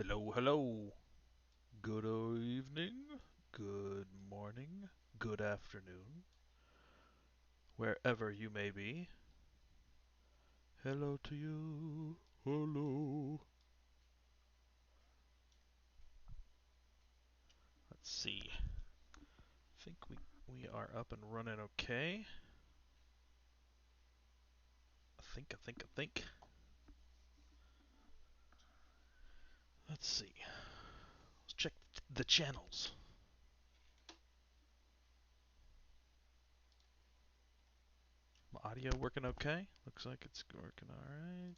Hello, hello. Good evening, good morning, good afternoon, wherever you may be. Hello to you. Hello. Let's see. I think we are up and running okay. I think. Let's see. Let's check the channels. My audio working okay? Looks like it's working alright.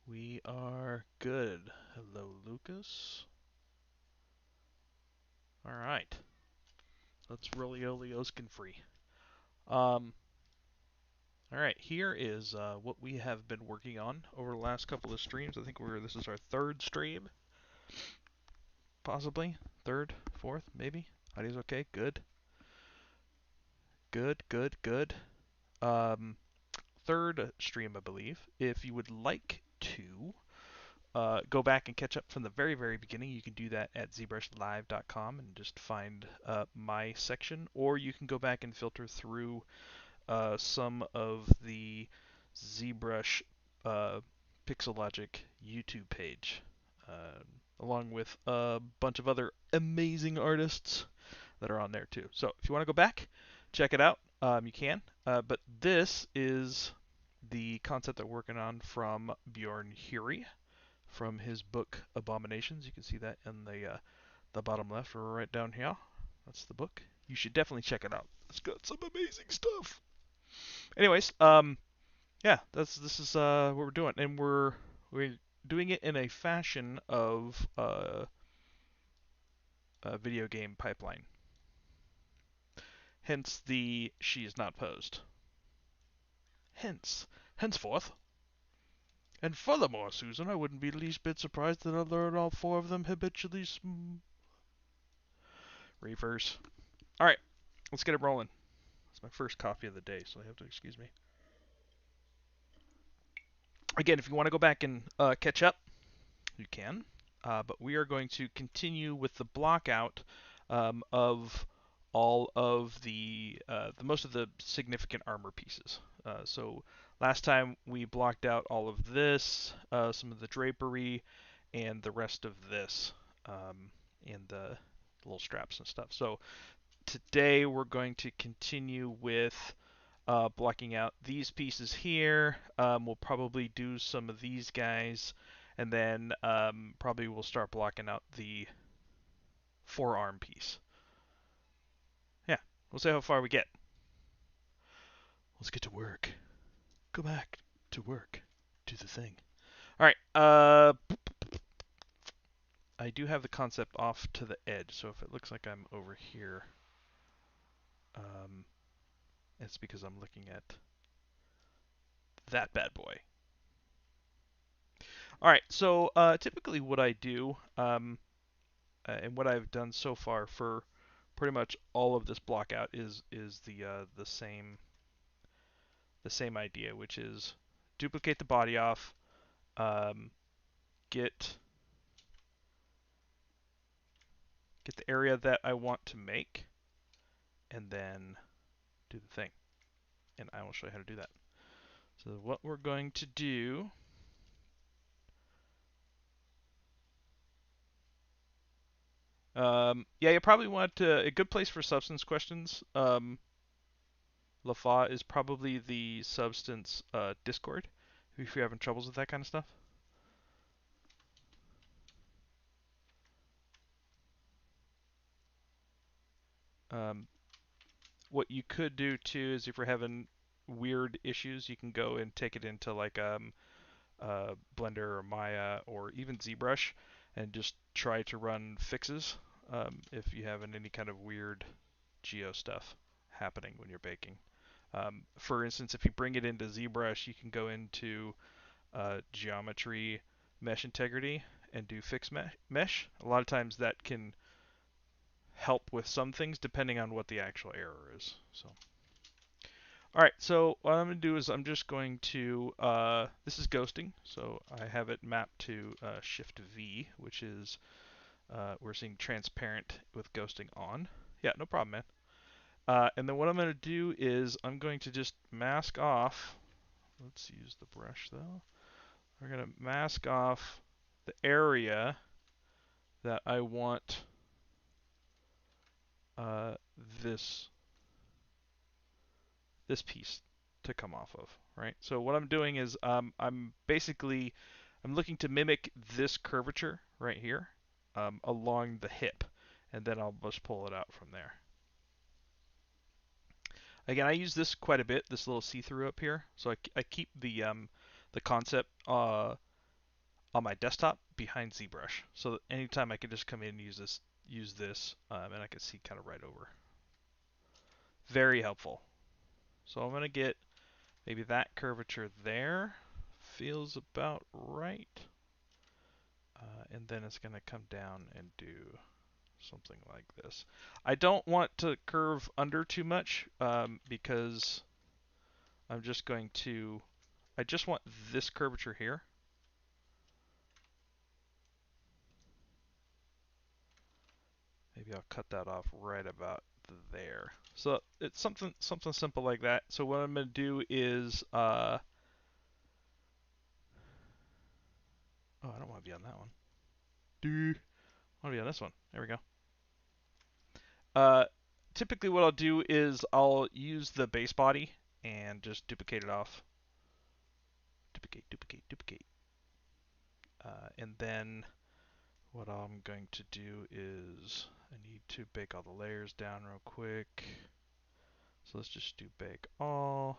We are good. Hello, Lucas. Alright. Let's rollio skin free. Um, Alright, here is what we have been working on over the last couple of streams. I think this is our third stream, possibly. Third, fourth, maybe. Audio's okay, good. Good. Um, Third stream, I believe. If you would like to go back and catch up from the very beginning, you can do that at zbrushlive.com and just find my section, or you can go back and filter through some of the ZBrush Pixologic YouTube page, along with a bunch of other amazing artists that are on there too. So if you want to go back, check it out. You can. But this is the concept that we're working on from Bjorn Huri from his book Abominations. You can see that in the bottom left or right down here. That's the book. You should definitely check it out. It's got some amazing stuff. Anyways, yeah, this is what we're doing, and we're doing it in a fashion of a video game pipeline. Hence the she is not posed. Henceforth. And furthermore, Susan, I wouldn't be the least bit surprised that I learn all four of them habitually reverse. All right, let's get it rolling. It's my first coffee of the day, so you have to excuse me. Again, if you want to go back and catch up, you can. But we are going to continue with the block out of all of the most of the significant armor pieces. So last time we blocked out all of this, some of the drapery, and the rest of this, and the little straps and stuff. So today we're going to continue with blocking out these pieces here. We'll probably do some of these guys, and then probably we'll start blocking out the forearm piece. Yeah, we'll see how far we get. Let's get to work. Go back to work. Do the thing. All right. I do have the concept off to the edge, so if it looks like I'm over here, it's because I'm looking at that bad boy. All right. So typically, what I do, and what I've done so far for pretty much all of this block out is the same idea, which is duplicate the body off, um, get the area that I want to make, and then do the thing. And I will show you how to do that. So what we're going to do yeah, you probably want a good place for substance questions. Lafa is probably the substance Discord if you're having troubles with that kind of stuff. Um, what you could do too is if you're having weird issues, you can go and take it into like Blender or Maya or even ZBrush and just try to run fixes if you have any kind of weird geo stuff happening when you're baking. For instance, if you bring it into ZBrush, you can go into geometry mesh integrity and do fix mesh. A lot of times that can help with some things depending on what the actual error is. So, All right, so what I'm going to do is I'm just going to, this is ghosting, so I have it mapped to Shift V, which is, we're seeing transparent with ghosting on. Yeah, no problem, man. And then what I'm going to do is I'm going to just mask off, let's use the brush though. We're going to mask off the area that I want uh, this this piece to come off of, right? So what I'm doing is I'm basically I'm looking to mimic this curvature right here along the hip, and then I'll just pull it out from there. Again, I use this quite a bit, this little see-through up here, so I keep the concept on my desktop behind ZBrush, so that anytime I can just come in and use this, and I can see kind of right over. Very helpful. So I'm gonna get maybe that curvature there feels about right. And then it's going to come down and do something like this. I don't want to curve under too much because I'm just going to, I just want this curvature here. Maybe I'll cut that off right about there. So it's something simple like that. So what I'm going to do is, oh, I don't want to be on that one. I want to be on this one. There we go. Uh, Typically what I'll do is I'll use the base body and just duplicate it off. Duplicate. And then what I'm going to do is I need to bake all the layers down real quick. So let's just do bake all.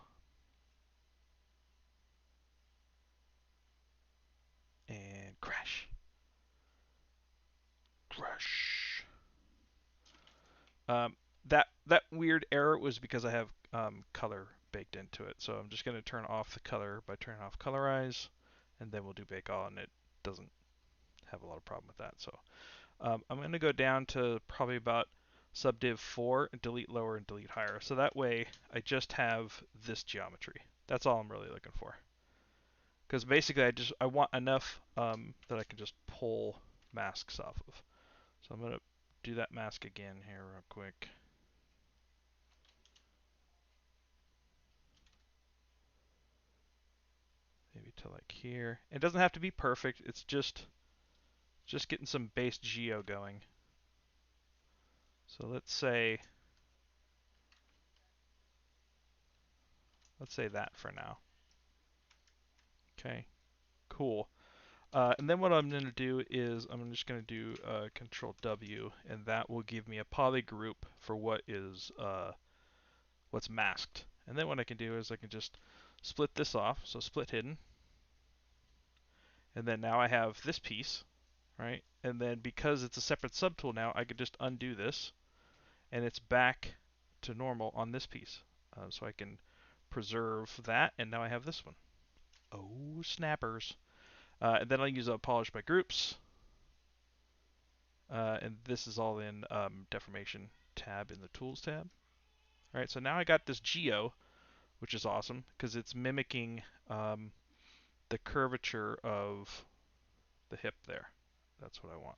And crash. Crash. That weird error was because I have color baked into it. So I'm just going to turn off the color by turning off colorize, and then we'll do bake all, and it doesn't have a lot of problem with that. So I'm going to go down to probably about Subdiv 4 and delete lower and delete higher. So that way I just have this geometry. That's all I'm really looking for. Because basically I want enough that I can just pull masks off of. So I'm going to do that mask again here real quick. Maybe to like here. It doesn't have to be perfect. It's just getting some base geo going. So let's say that for now. Okay, cool. And then what I'm going to do is I'm just going to do Control W, and that will give me a poly group for what's masked. And then what I can do is I can just split this off, so split hidden. And then now I have this piece, right? And then because it's a separate subtool now, I could just undo this, and it's back to normal on this piece. So I can preserve that, and now I have this one. Oh, snappers. And then I'll use a polish by groups. And this is all in deformation tab in the tools tab. All right, so now I got this geo, which is awesome because it's mimicking the curvature of the hip there. That's what I want.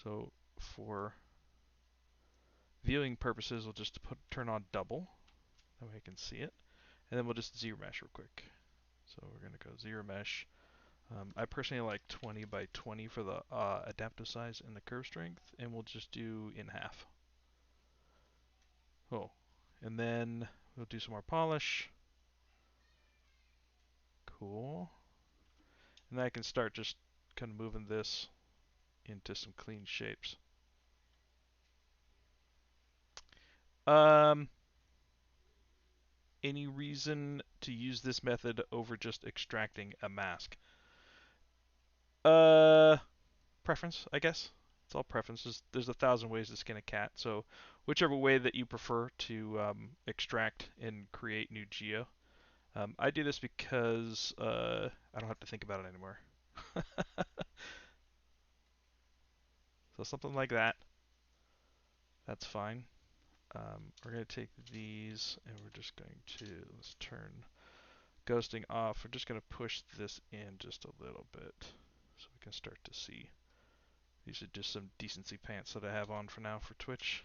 So for viewing purposes, we'll just turn on double. That way I can see it. And then we'll just ZBrush real quick. So we're going to go ZBrush. I personally like 20 by 20 for the adaptive size and the curve strength, and we'll just do in half. Oh, and then we'll do some more polish. Cool. And then I can start just kind of moving this into some clean shapes. Um, any reason to use this method over just extracting a mask? Preference, I guess. It's all preferences. There's 1,000 ways to skin a cat, so whichever way that you prefer to extract and create new geo. I do this because I don't have to think about it anymore. So something like that. That's fine. We're going to take these and we're just going to, let's turn ghosting off. We're just going to push this in just a little bit so we can start to see. These are just some decency pants that I have on for now for Twitch.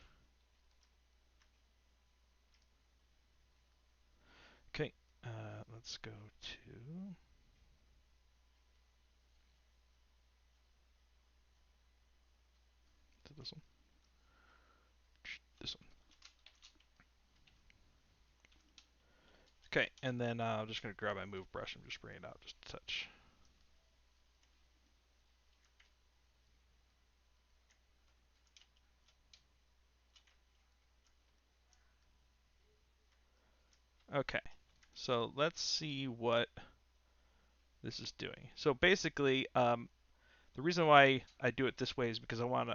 Okay, let's go to this one. This one. Okay, and then I'm just going to grab my move brush and just bring it out just a touch. Okay, so let's see what this is doing. So basically, the reason why I do it this way is because I want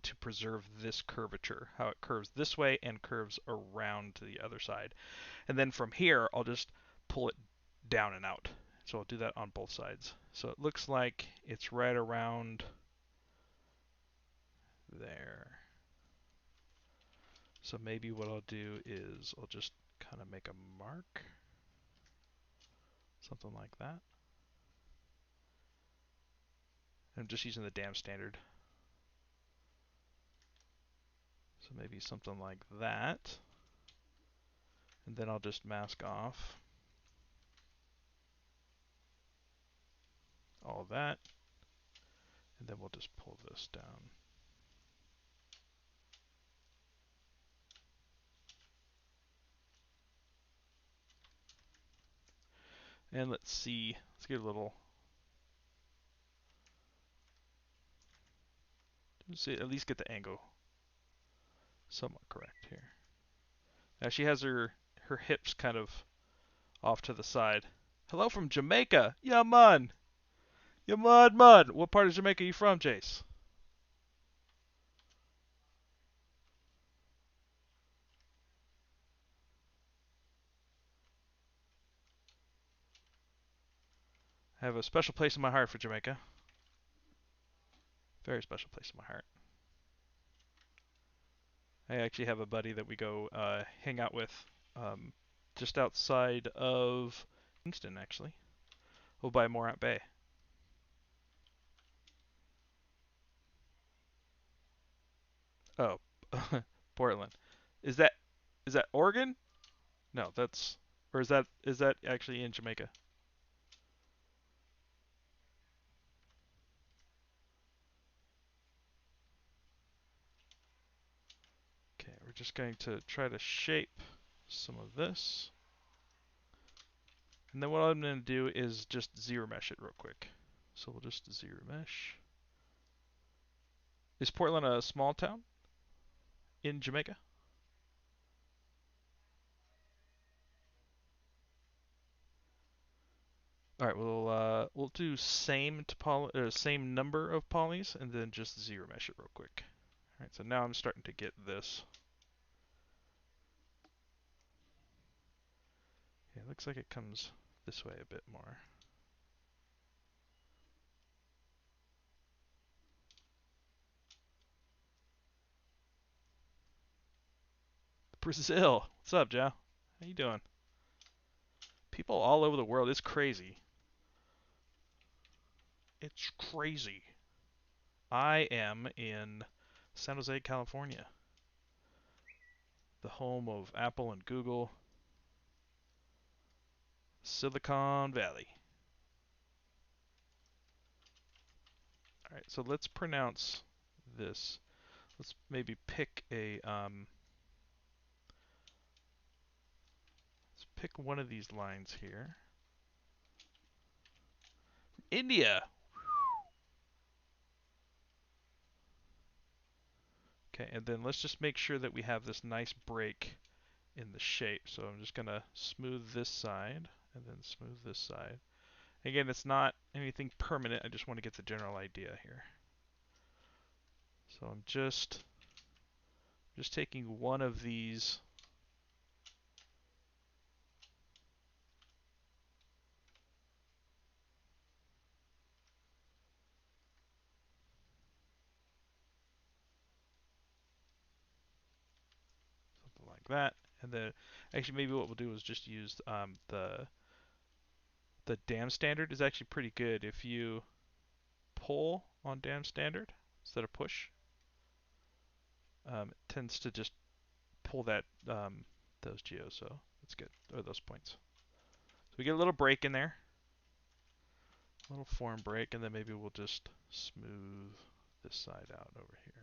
to preserve this curvature, how it curves this way and curves around to the other side. And then from here, I'll just pull it down and out. So I'll do that on both sides. So it looks like it's right around there. So maybe what I'll do is I'll just kind of make a mark, something like that. I'm just using the dam standard. So maybe something like that. And then I'll just mask off all of that. And then we'll just pull this down. And let's see, let's get a little, let's see, at least get the angle somewhat correct here. Now she has her hips kind of off to the side. Hello from Jamaica. Yeah, man. Yeah, man. What part of Jamaica are you from, Jace? I have a special place in my heart for Jamaica. Very special place in my heart. I actually have a buddy that we go hang out with just outside of Kingston, actually. We'll buy Morant Bay. Oh, Portland. Is that Oregon? No, that's, or is that actually in Jamaica? Okay, we're just going to try to shape some of this. And then what I'm going to do is just zero mesh it real quick. So we'll just zero mesh. Is Portland a small town in Jamaica? All right, we'll do same same number of polys and then just zero mesh it real quick. All right, so now I'm starting to get this. Yeah, it looks like it comes this way a bit more. Brazil, what's up, Joe? How you doing? People all over the world. It's crazy. It's crazy. I am in San Jose, California, the home of Apple and Google, Silicon Valley. All right, so let's pronounce this. Let's maybe pick a let's pick one of these lines here. India. Okay, and then let's just make sure that we have this nice break in the shape. So I'm just gonna smooth this side and then smooth this side. Again, it's not anything permanent. I just want to get the general idea here. So I'm just taking one of these like that. And then actually maybe what we'll do is just use the dam standard is actually pretty good. If you pull on dam standard instead of push, it tends to just pull that those geos, so that's good, or those points. So we get a little break in there, a little form break, and then maybe we'll just smooth this side out over here.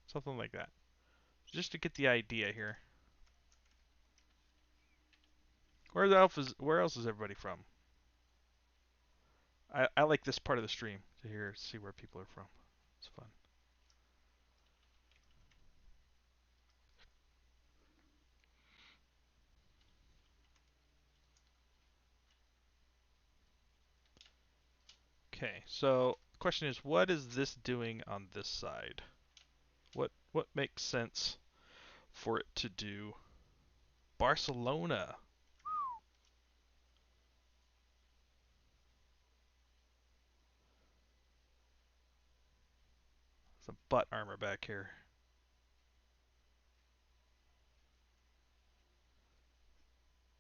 Something like that. Just to get the idea here. Where else is everybody from? I like this part of the stream to see where people are from. It's fun. Okay, so the question is, what is this doing on this side? What makes sense for it to do? Barcelona. Some butt armor back here.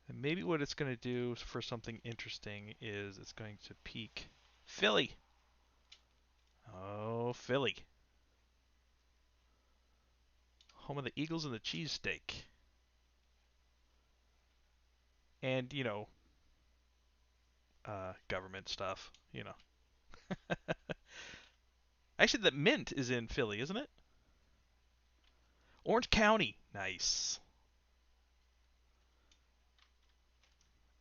And maybe what it's going to do for something interesting is it's going to peek Philly. Oh, Philly. Home of the Eagles and the cheesesteak. And, government stuff, Actually, the Mint is in Philly, isn't it? Orange County. Nice.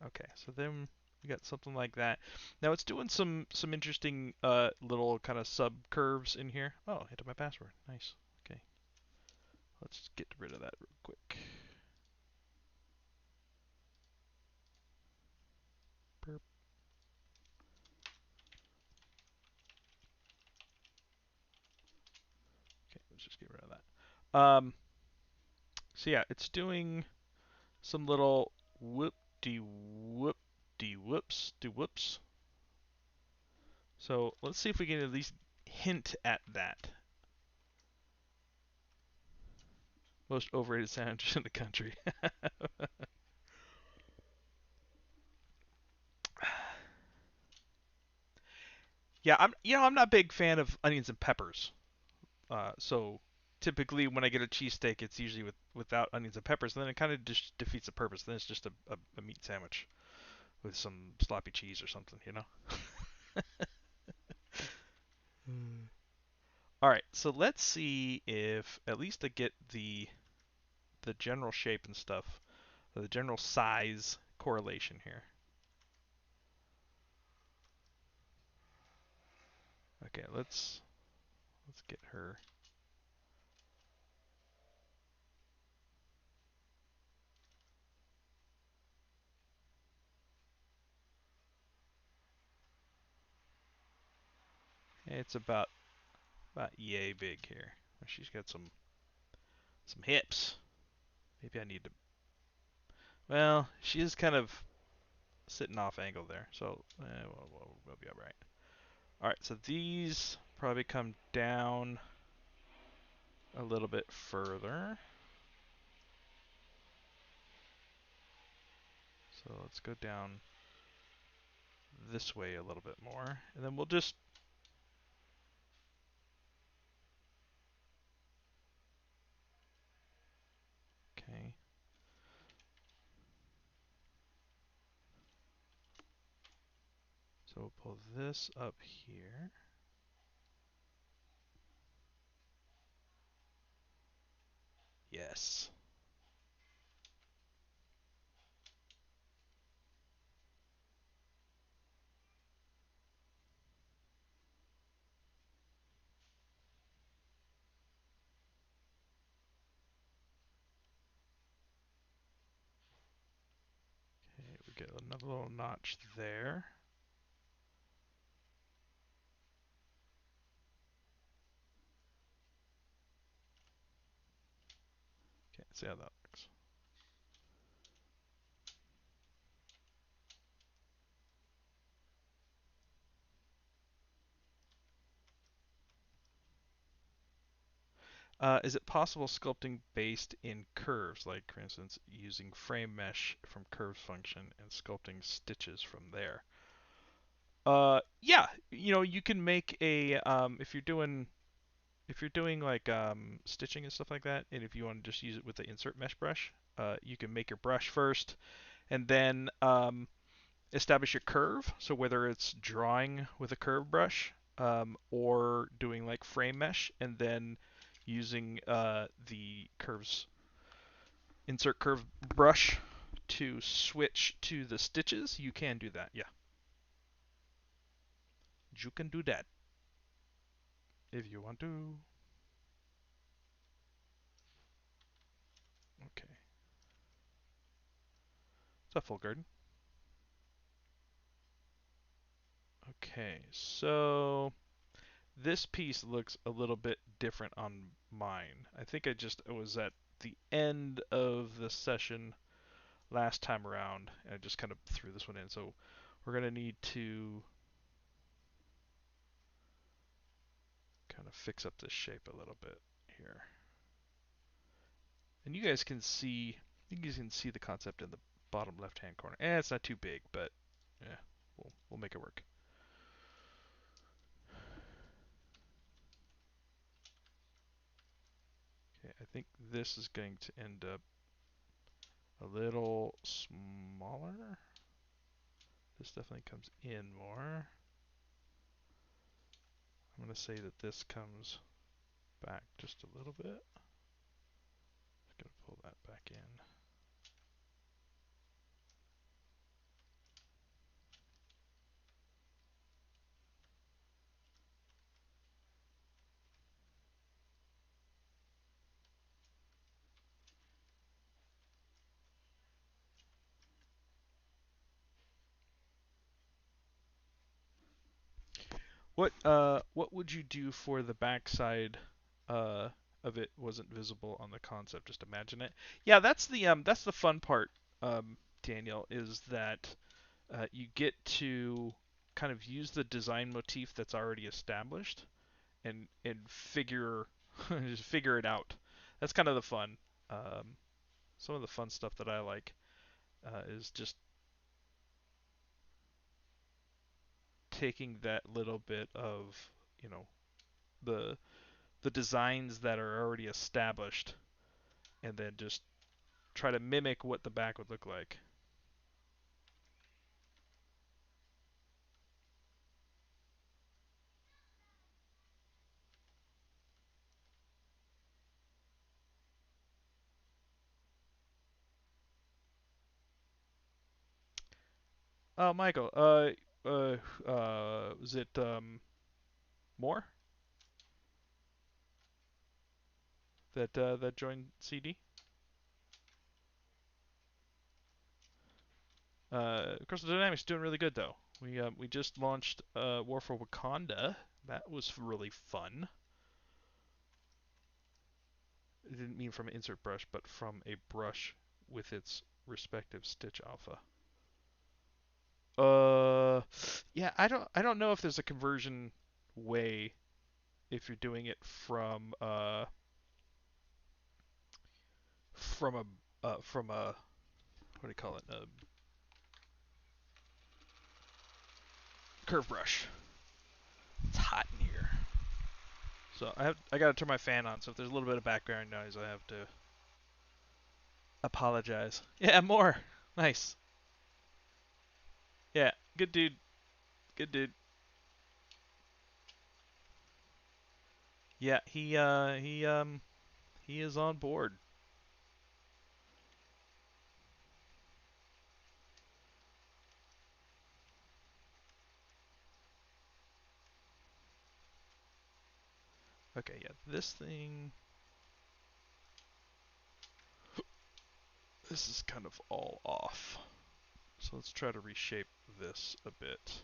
Okay, so then we got something like that. Now it's doing some interesting little kind of sub curves in here. Oh, I entered my password. Nice. Okay. Let's get rid of that real quick. Burp. Okay, let's just get rid of that. So yeah, it's doing some little whoops. So let's see if we can at least hint at that. Most overrated sandwich in the country. Yeah, I'm not a big fan of onions and peppers. So typically when I get a cheesesteak, it's usually without onions and peppers, and then it kind of just defeats the purpose. Then it's just a meat sandwich with some sloppy cheese or something. All right, so let's see if at least I get the general shape and stuff, the general size correlation here. Okay, let's get her. It's about yay big here. She's got some hips. Maybe I need to. Well, she is kind of sitting off angle there, so we'll be alright. Alright, so these probably come down a little bit further. So let's go down this way a little bit more, and then we'll just. Okay. So we'll pull this up here. Yes. Okay, we get another little notch there. Okay, let's see how that looks. Is it possible sculpting based in curves, like for instance using frame mesh from curves function and sculpting stitches from there? Yeah, you know, you can make a if you're doing like stitching and stuff like that, and if you want to just use it with the insert mesh brush, you can make your brush first, and then establish your curve. So whether it's drawing with a curve brush or doing like frame mesh, and then using the curves insert curve brush to switch to the stitches, you can do that. Yeah, you can do that if you want to. Okay, it's a full garden. Okay, so this piece looks a little bit different on mine. I think I was at the end of the session last time around, and I just kind of threw this one in. So we're gonna need to kind of fix up this shape a little bit here. And you guys can see the concept in the bottom left-hand corner. It's not too big, but yeah, we'll make it work. Okay, I think this is going to end up a little smaller. This definitely comes in more. I'm going to say that this comes back just a little bit. Just going to pull that back in. What would you do for the backside of it wasn't visible on the concept? Just imagine it. Yeah, that's the fun part, Daniel, is that you get to kind of use the design motif that's already established and figure just figure it out. That's kind of the fun. Um, some of the fun stuff that I like is just taking that little bit of you know the the designs that are already established and then just try to mimic what the back would look like. Michael, was it Moore that joined CD? Crystal Dynamics doing really good though. We just launched War for Wakanda. That was really fun. I didn't mean from an insert brush, but from a brush with its respective stitch alpha. Uh, yeah, I don't know if there's a conversion way if you're doing it from a what do you call it, a curve brush. It's hot in here, so I gotta turn my fan on. So if there's a little bit of background noise, I have to apologize. Yeah, more. Nice. Yeah, good dude. Good dude. Yeah, he is on board. Okay, yeah, this is kind of all off. So let's try to reshape this a bit.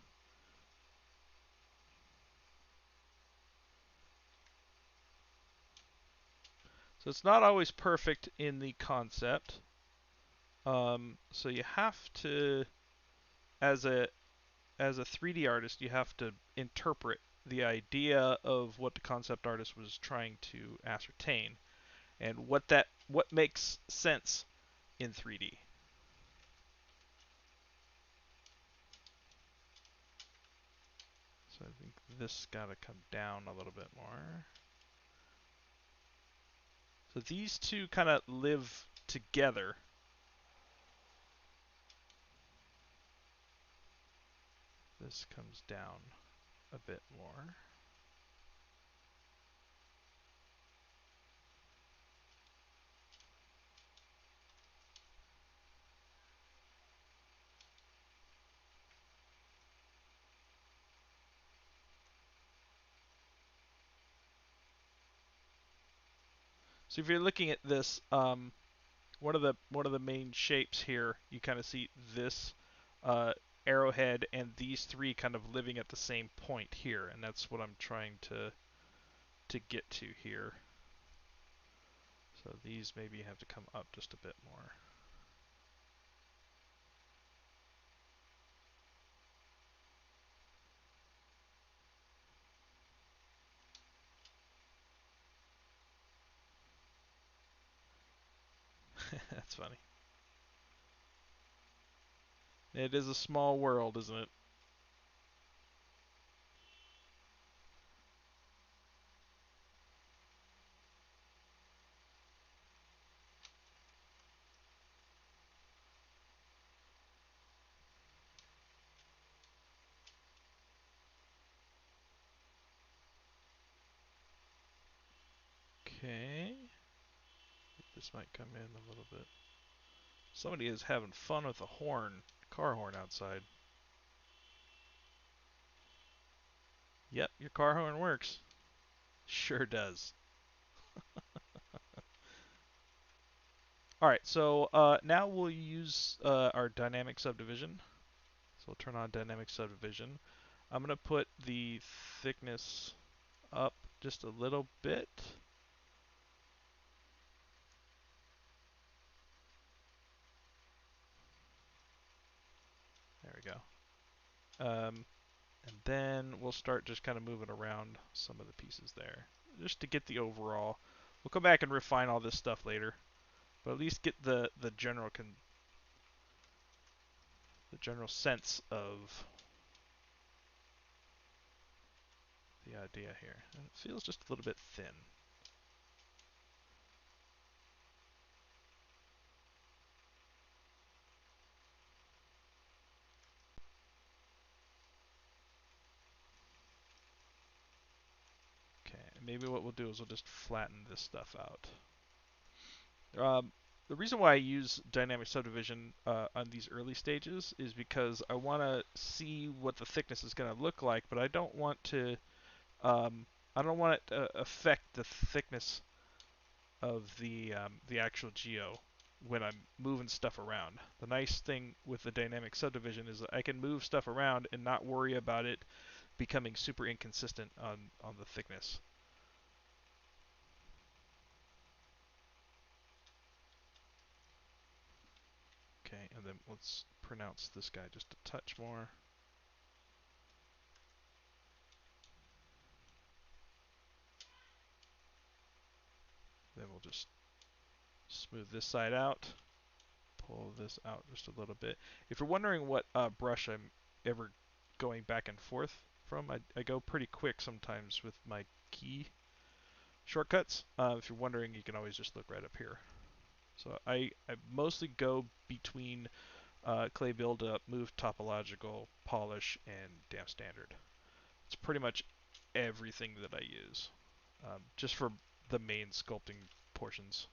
So it's not always perfect in the concept. So you have to, as a 3D artist, you have to interpret the idea of what the concept artist was trying to ascertain and what makes sense in 3D. So I think this got to come down a little bit more. So these two kind of live together. This comes down a bit more. So if you're looking at this, one of the main shapes here, you kind of see this uh, arrowhead and these three kind of living at the same point here, and that's what I'm trying to get to here. So these maybe have to come up just a bit more. That's funny. It is a small world, isn't it? Okay. This might come in a little bit. Somebody is having fun with a car horn outside. Yep, your car horn works. Sure does. All right, so now we'll use our dynamic subdivision. So we'll turn on dynamic subdivision. I'm going to put the thickness up just a little bit. There we go. And then we'll start just kind of moving around some of the pieces there, just to get the overall. We'll come back and refine all this stuff later, but at least get the general sense of the idea here. And it feels just a little bit thin. Okay, and maybe what we'll do is we'll just flatten this stuff out. The reason why I use dynamic subdivision on these early stages is because I want to see what the thickness is going to look like, but I don't want to it to affect the thickness of the actual geo when I'm moving stuff around. The nice thing with the dynamic subdivision is that I can move stuff around and not worry about it becoming super inconsistent on the thickness. Okay, and then let's pronounce this guy just a touch more. Then we'll just smooth this side out, pull this out just a little bit. If you're wondering what brush I'm ever going back and forth from, I go pretty quick sometimes with my key shortcuts. If you're wondering, you can always just look right up here. So I mostly go between clay buildup, move topological, polish, and damp standard. It's pretty much everything that I use, just for the main sculpting portions.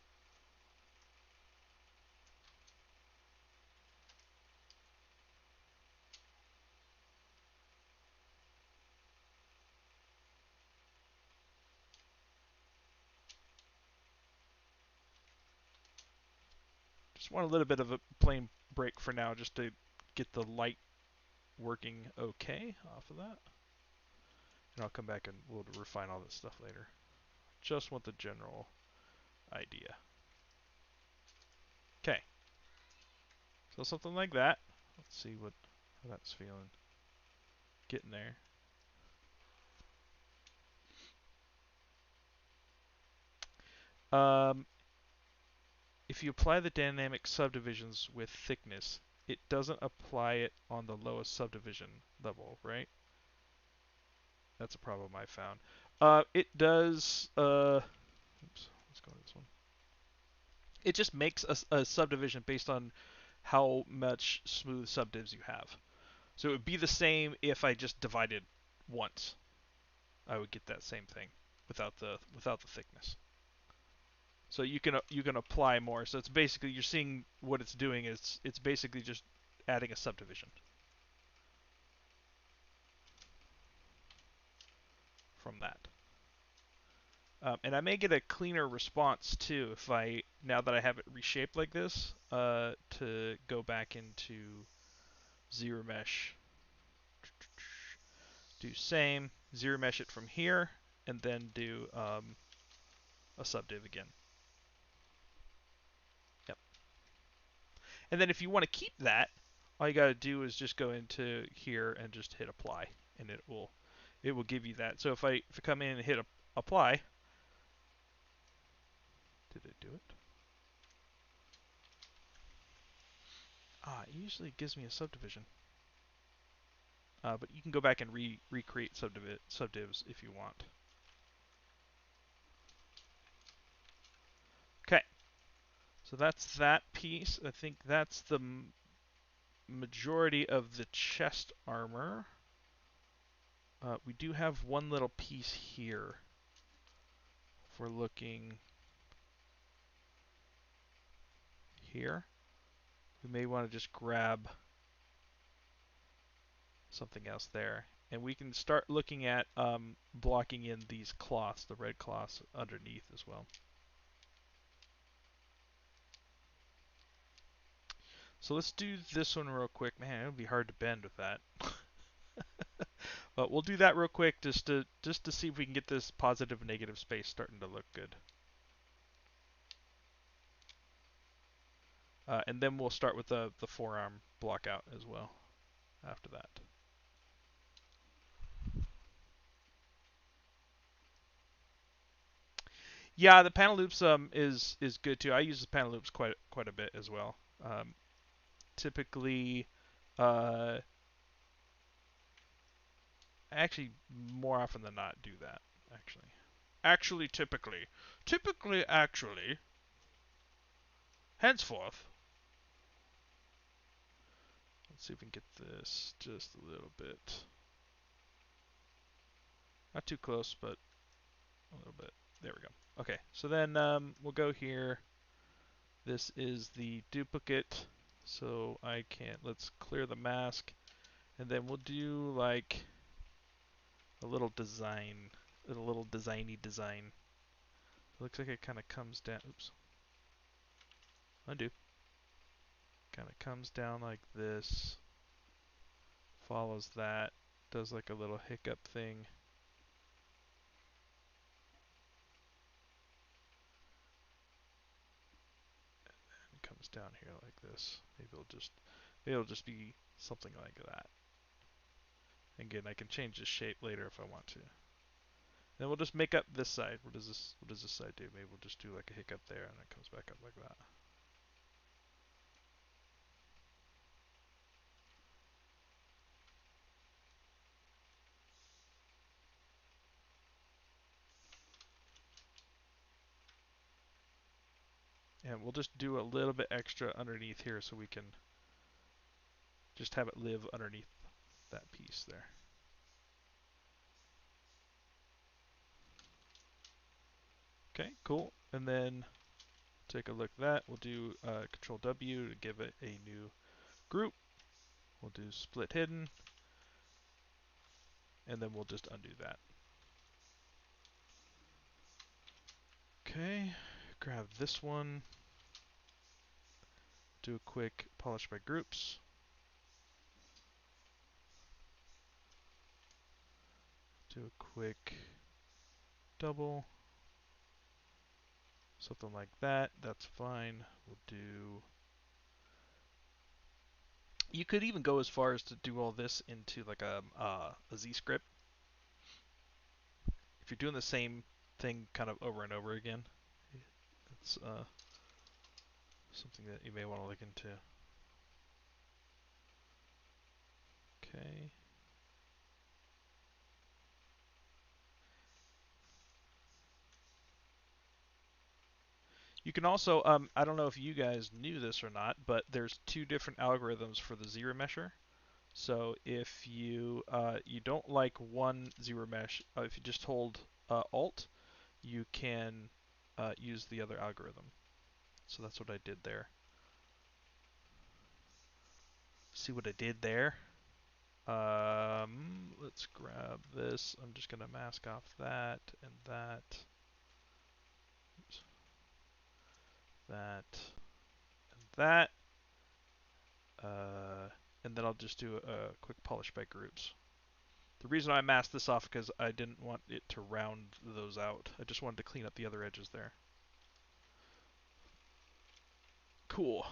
Just want a little bit of a plain break for now, just to get the light working okay off of that. And I'll come back and we'll refine all this stuff later. Just want the general idea. Okay, so something like that. Let's see how that's feeling. Getting there. Um, if you apply the dynamic subdivisions with thickness, it doesn't apply it on the lowest subdivision level, right? That's a problem I found. It does. Oops, let's go to this one. It just makes a subdivision based on how much smooth subdivs you have. So it would be the same if I just divided once. I would get that same thing without the thickness. So you can apply more. So it's basically you're seeing what it's doing is it's basically just adding a subdivision from that. And I may get a cleaner response too if I now that I have it reshaped like this to go back into zero mesh, do same zero mesh it from here, and then do a subdiv again. Yep. And then if you want to keep that, all you got to do is just go into here and just hit apply, and it will give you that. So if I come in and hit apply, did it do it? It usually gives me a subdivision. But you can go back and recreate subdivs if you want. Okay, so that's that piece. I think that's the majority of the chest armor. We do have one little piece here. If we're looking here, we may want to just grab something else there. And we can start looking at blocking in these cloths, the red cloths underneath as well. So let's do this one real quick. Man, it would be hard to bend with that. But we'll do that real quick just to see if we can get this positive and negative space starting to look good. And then we'll start with the forearm block out as well after that. Yeah, the panel loops is good too. I use the panel loops quite a bit as well. Typically, uh, actually more often than not do that. Typically, henceforth. Let's see if we can get this just a little bit. Not too close, but a little bit. There we go. Okay, so then we'll go here. This is the duplicate, so let's clear the mask, and then we'll do like a little design, a little designy design. It looks like it kind of comes down, oops, undo. Kind of comes down like this, follows that, does like a little hiccup thing. And comes down here like this. Maybe it'll just be something like that. Again, I can change the shape later if I want to. Then we'll just make up this side. What does this side do? Maybe we'll just do like a hiccup there and it comes back up like that. And we'll just do a little bit extra underneath here so we can just have it live underneath that piece there. Okay, cool. And then take a look at that. We'll do Control W to give it a new group. We'll do split hidden. And then we'll just undo that. Okay, grab this one. Do a quick polish by groups. Do a quick double. Something like that. That's fine. We'll do. You could even go as far as to do all this into like a Z script. If you're doing the same thing kind of over and over again, It's something that you may want to look into. Okay. You can also, I don't know if you guys knew this or not, but there's two different algorithms for the ZRemesher. So if you don't like one ZRemesh, if you just hold Alt, you can use the other algorithm. So that's what I did there. See what I did there? Let's grab this. I'm just gonna mask off that and that. Oops. That and that. And then I'll just do a quick polish by groups. The reason I masked this off because I didn't want it to round those out. I just wanted to clean up the other edges there. Cool.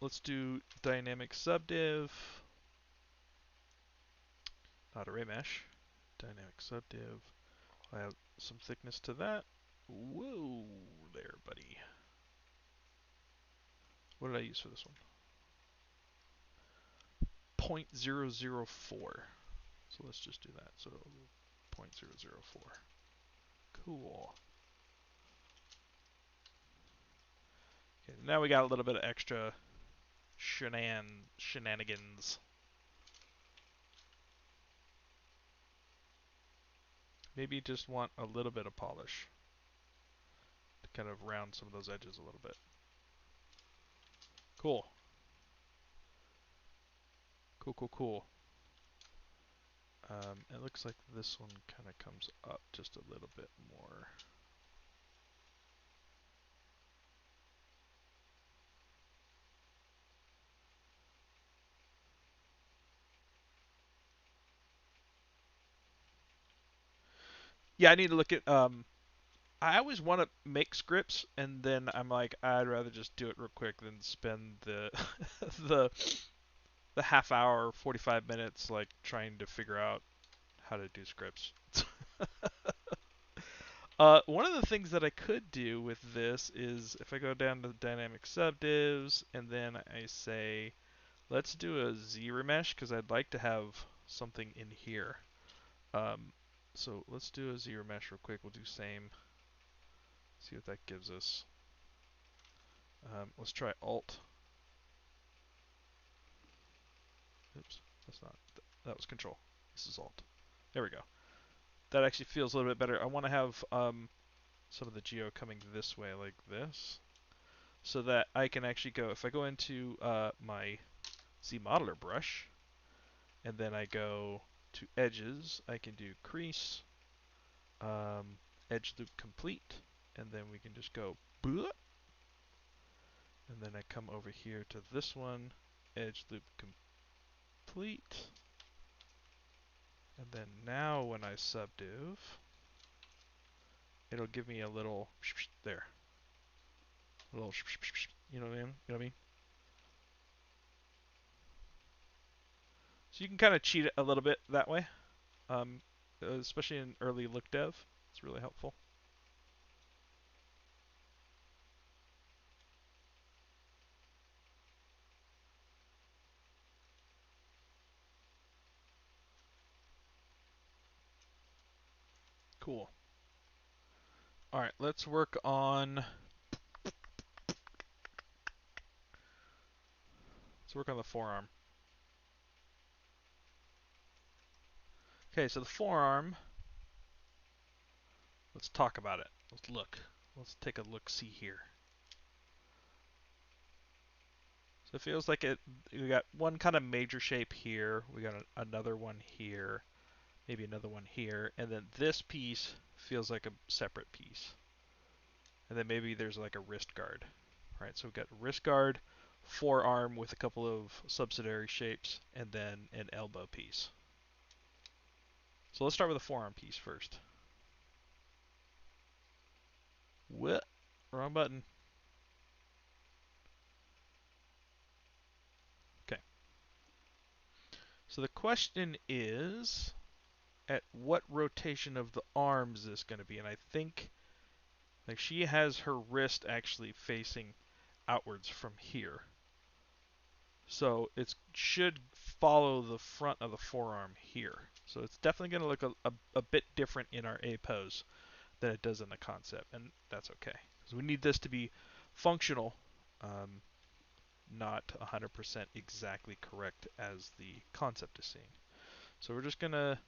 Let's do dynamic subdiv. Not array mesh. Dynamic subdiv. I have some thickness to that. Whoa there, buddy. What did I use for this one? 0.004. So let's just do that. So 0.004. Cool. Okay, now we got a little bit of extra shenanigans. Maybe just want a little bit of polish to kind of round some of those edges a little bit. Cool. Cool, cool, cool. It looks like this one kind of comes up just a little bit more. Yeah, I need to look at. I always want to make scripts, and then I'm like, I'd rather just do it real quick than spend the the the half hour, 45 minutes, like trying to figure out how to do scripts. One of the things that I could do with this is if I go down to dynamic subdivs and then I say, let's do a ZRemesh because I'd like to have something in here. So let's do a ZRemesh real quick. We'll do same. See what that gives us. Let's try Alt. Oops, that's not. That was Control. This is Alt. There we go. That actually feels a little bit better. I want to have some of the geo coming this way like this, so that I can actually go, if I go into my ZModeler brush, and then I go to edges, I can do crease, edge loop complete, and then we can just go, and then I come over here to this one, edge loop complete, and then now when I subdiv, it'll give me a little there, a little you know what I mean? You know what I mean? So you can kind of cheat it a little bit that way, especially in early look dev. It's really helpful. Cool. All right, let's work on the forearm. Okay, so the forearm. Let's talk about it. Let's look. Let's take a look. See here. So it feels like we got one kind of major shape here. We got another one here. Maybe another one here, and then this piece feels like a separate piece. And then maybe there's like a wrist guard. All right, so we've got wrist guard, forearm with a couple of subsidiary shapes, and then an elbow piece. So let's start with the forearm piece first. What? Wrong button. Okay. So the question is, at what rotation of the arms is this going to be? And I think Like she has her wrist actually facing outwards from here. So it should follow the front of the forearm here. So it's definitely going to look a bit different in our A pose than it does in the concept, and that's okay. Because we need this to be functional, not 100% exactly correct as the concept is seeing. So we're just going to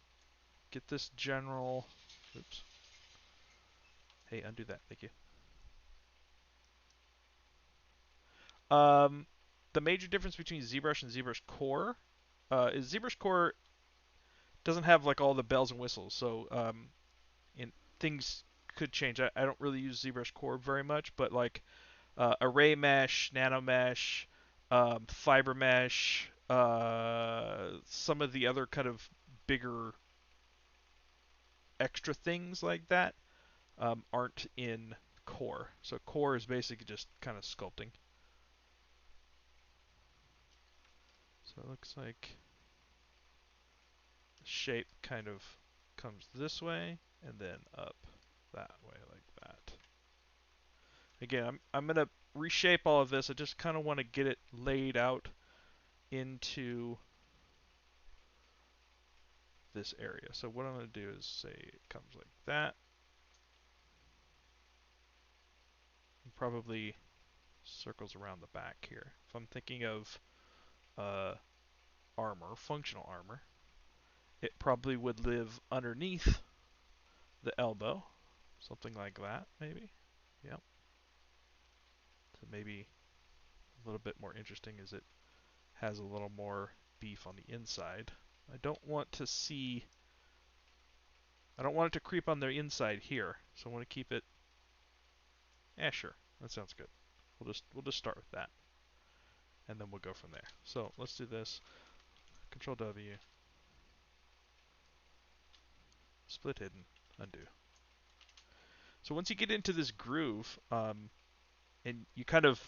get this general, oops, hey, undo that, thank you. The major difference between ZBrush and ZBrush Core is ZBrush Core doesn't have like all the bells and whistles, so in, things could change. I don't really use ZBrush Core very much, but like array mesh, nano mesh, fiber mesh, some of the other kind of bigger extra things like that aren't in Core. So Core is basically just kind of sculpting. So it looks like the shape kind of comes this way and then up that way like that. Again, I'm going to reshape all of this. I just kind of want to get it laid out into this area. So what I'm going to do is say it comes like that. And probably circles around the back here. If I'm thinking of armor, functional armor, it probably would live underneath the elbow. Something like that, maybe. Yep. So maybe a little bit more interesting is it has a little more beef on the inside. I don't want to see, I don't want it to creep on the inside here, so I want to keep it, sure, that sounds good. We'll just start with that, and then we'll go from there. So let's do this. Control W, split hidden, undo. So once you get into this groove, and you kind of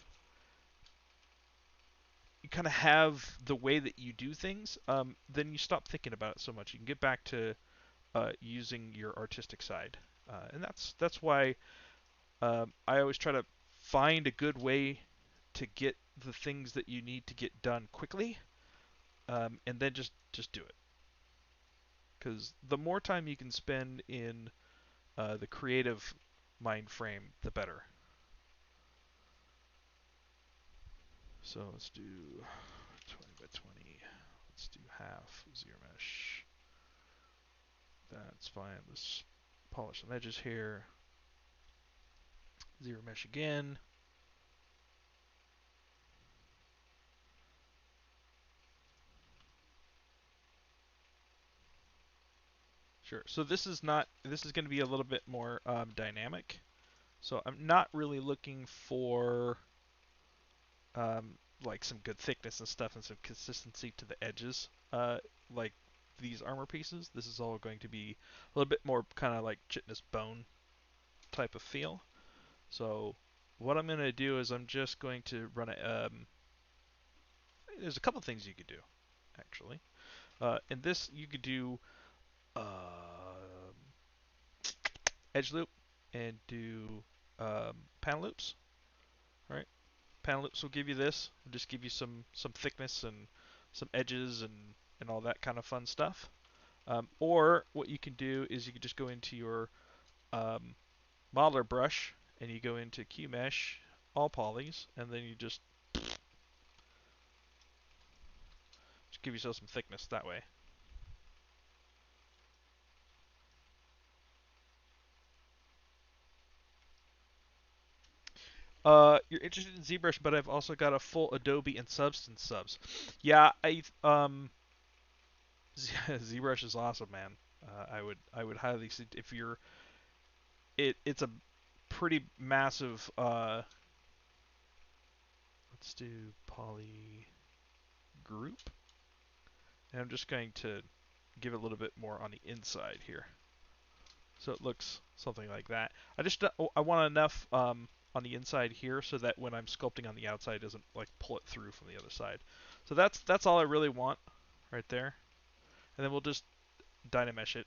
have the way that you do things, then you stop thinking about it so much. You can get back to using your artistic side, and that's why I always try to find a good way to get the things that you need to get done quickly, and then just do it. Because the more time you can spend in the creative mind frame, the better. So let's do 20 by 20. Let's do half zero mesh. That's fine. Let's polish some edges here. Zero mesh again. Sure. So this is not. This is going to be a little bit more dynamic. So I'm not really looking for like some good thickness and stuff and some consistency to the edges. Like these armor pieces, this is all going to be a little bit more kind of like chitinous bone type of feel. So what I'm going to do is I'm just going to run a. There's a couple things you could do, actually. In this, you could do edge loop and do panel loops. All right, panel loops will give you this. Will just give you some thickness and some edges and all that kind of fun stuff. Or what you can do is you can just go into your modeler brush and you go into QMesh, all polys, and then you just give yourself some thickness that way. You're interested in ZBrush, but I've also got a full Adobe and Substance subs. Yeah, ZBrush is awesome, man. I would highly if you're it's a pretty massive. Let's do poly group, and I'm just going to give it a little bit more on the inside here, so it looks something like that. I want enough on the inside here so that when I'm sculpting on the outside, it doesn't like pull it through from the other side. So that's all I really want right there, and then we'll just dynamesh it,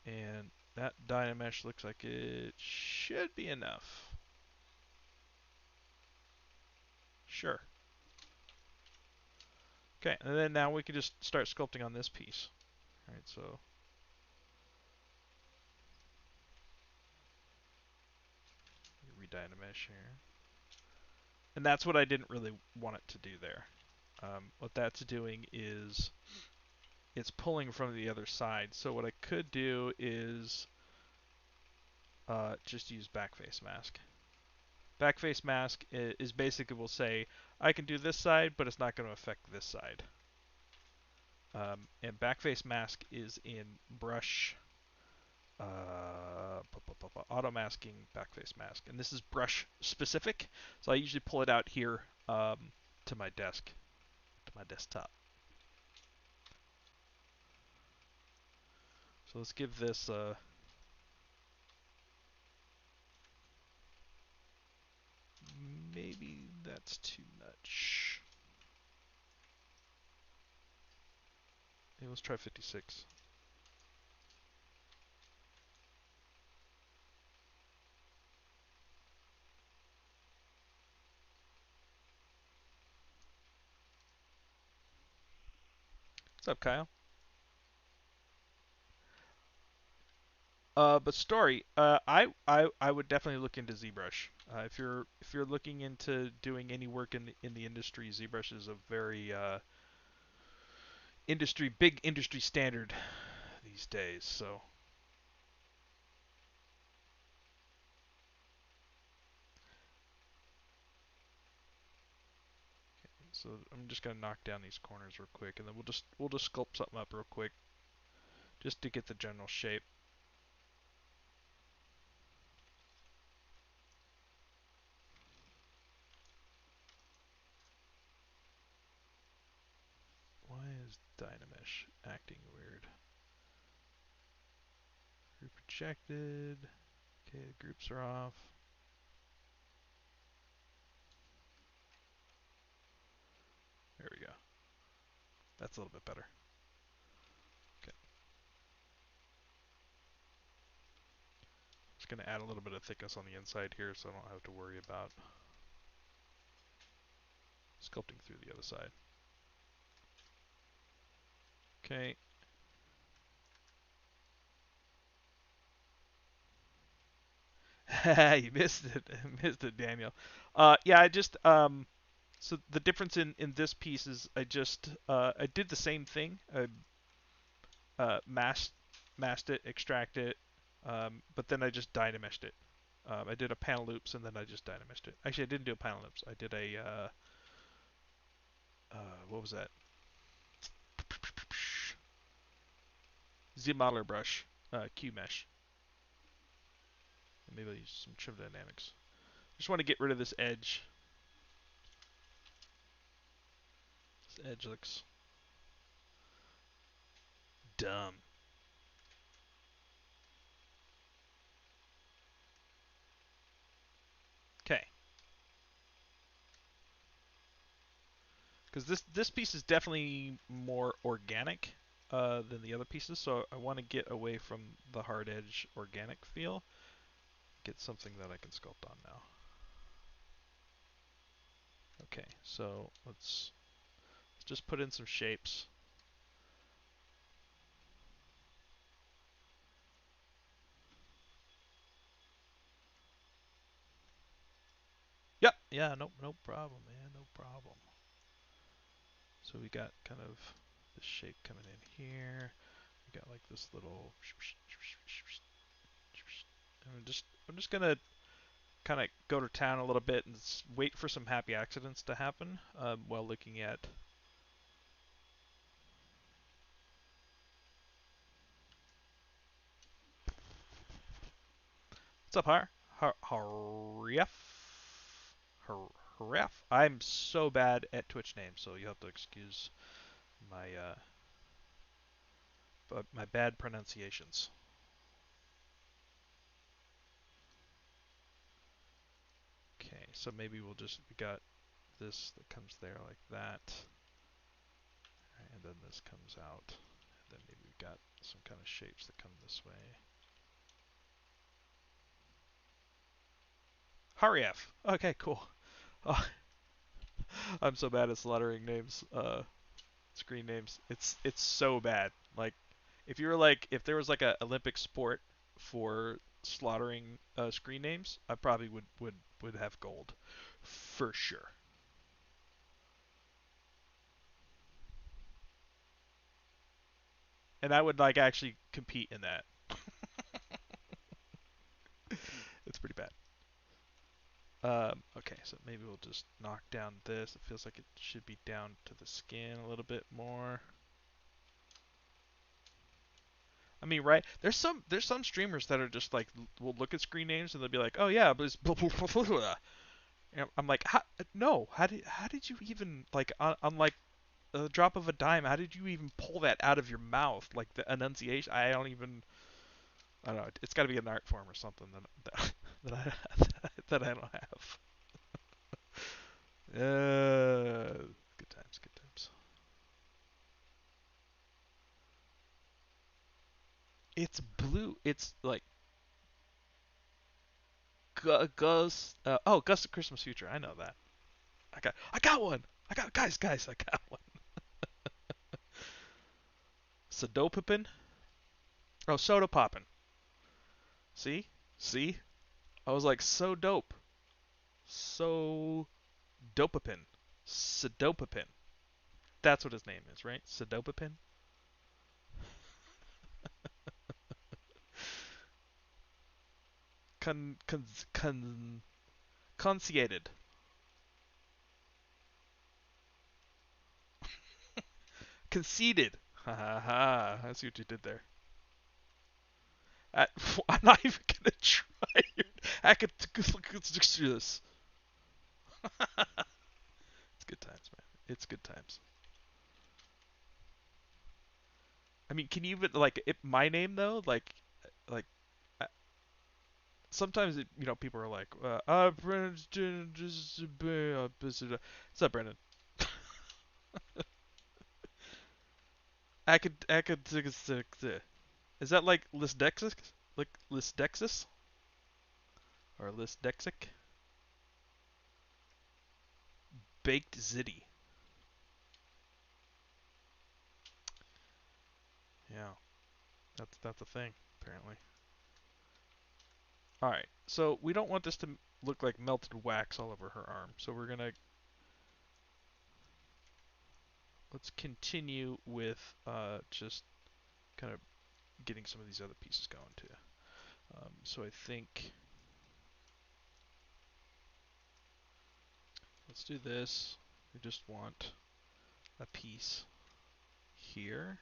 and That Dynamesh looks like it should be enough. Sure. Okay, and then now we can just start sculpting on this piece. All right, so re-Dynamesh here. And that's what I didn't really want it to do there. What that's doing is it's pulling from the other side. So what I could do is just use backface mask. Backface mask is basically will say, I can do this side, but it's not going to affect this side. And backface mask is in brush auto masking backface mask. And this is brush specific. So I usually pull it out here to my desk, to my desktop. So let's give this maybe that's too much. Hey, let's try 56. What's up, Kyle? But story, I would definitely look into ZBrush. If you're looking into doing any work in the industry, ZBrush is a very big industry standard these days. So I'm just gonna knock down these corners real quick, and then we'll just sculpt something up real quick, just to get the general shape. Why is Dynamesh acting weird? Group rejected. Okay, the groups are off. There we go. That's a little bit better. Okay. Just going to add a little bit of thickness on the inside here so I don't have to worry about sculpting through the other side. Okay. You missed it. Missed it, Daniel. Yeah, I just so the difference in this piece is I did the same thing. I masked it, extract it, but then I just Dynameshed it. I did a panel loops and then I just Dynameshed it. Actually, I didn't do a panel loops. I did a what was that? ZBrush brush, Q mesh. And maybe I'll use some trim dynamics. Just want to get rid of this edge. This edge looks dumb. Okay. Because this piece is definitely more organic than the other pieces, so I want to get away from the hard edge organic feel. Get something that I can sculpt on now. Okay, so let's just put in some shapes. Yep, yeah, no problem, man, no problem. So we got kind of this shape coming in here. We got like this little. I'm just gonna kind of go to town a little bit and wait for some happy accidents to happen while looking at. What's up, Harif? Harif? I'm so bad at Twitch names, so you have to excuse my my bad pronunciations. Okay, so maybe we got this that comes there like that, and then this comes out, and then maybe we've got some kind of shapes that come this way. Harief. Okay, cool. Oh, I'm so bad at slaughtering names, screen names. It's so bad. Like, if there was like a Olympic sport for slaughtering screen names, I probably would have gold, for sure. And I would like actually compete in that. It's pretty bad. Okay, so maybe we'll just knock down this. It feels like it should be down to the skin a little bit more. I mean, right? There's some streamers that are just like will look at screen names and they'll be like, oh yeah, but it's blah, blah, blah, blah, blah. I'm like, no, how did you even like on like a drop of a dime? How did you even pull that out of your mouth? Like the enunciation, I don't know. It's got to be an art form or something that I that I don't have. Good times, good times. It's blue. It's like Gus. Gus of Christmas Future. I know that. I got one. Guys. I got one. Sodopapin. Oh, soda poppin'. See. I was like so dope. So dopapin. Sodopapin. That's what his name is, right? Sodopapin. Con con con conceited. Conceited. Ha ha ha. I see what you did there. At, I'm not even gonna try. It's good times, man. It's good times. I mean, can you even like my name though? Like uh, sometimes people are like, Brendon, what's up, Brendon? I could. Is that like Lisdexis? Like Lisdexis or Lisdexic? Baked Zitty. Yeah, that's a thing apparently. All right, so we don't want this to look like melted wax all over her arm, so let's continue with just kind of getting some of these other pieces going too. So I think let's do this. We just want a piece here.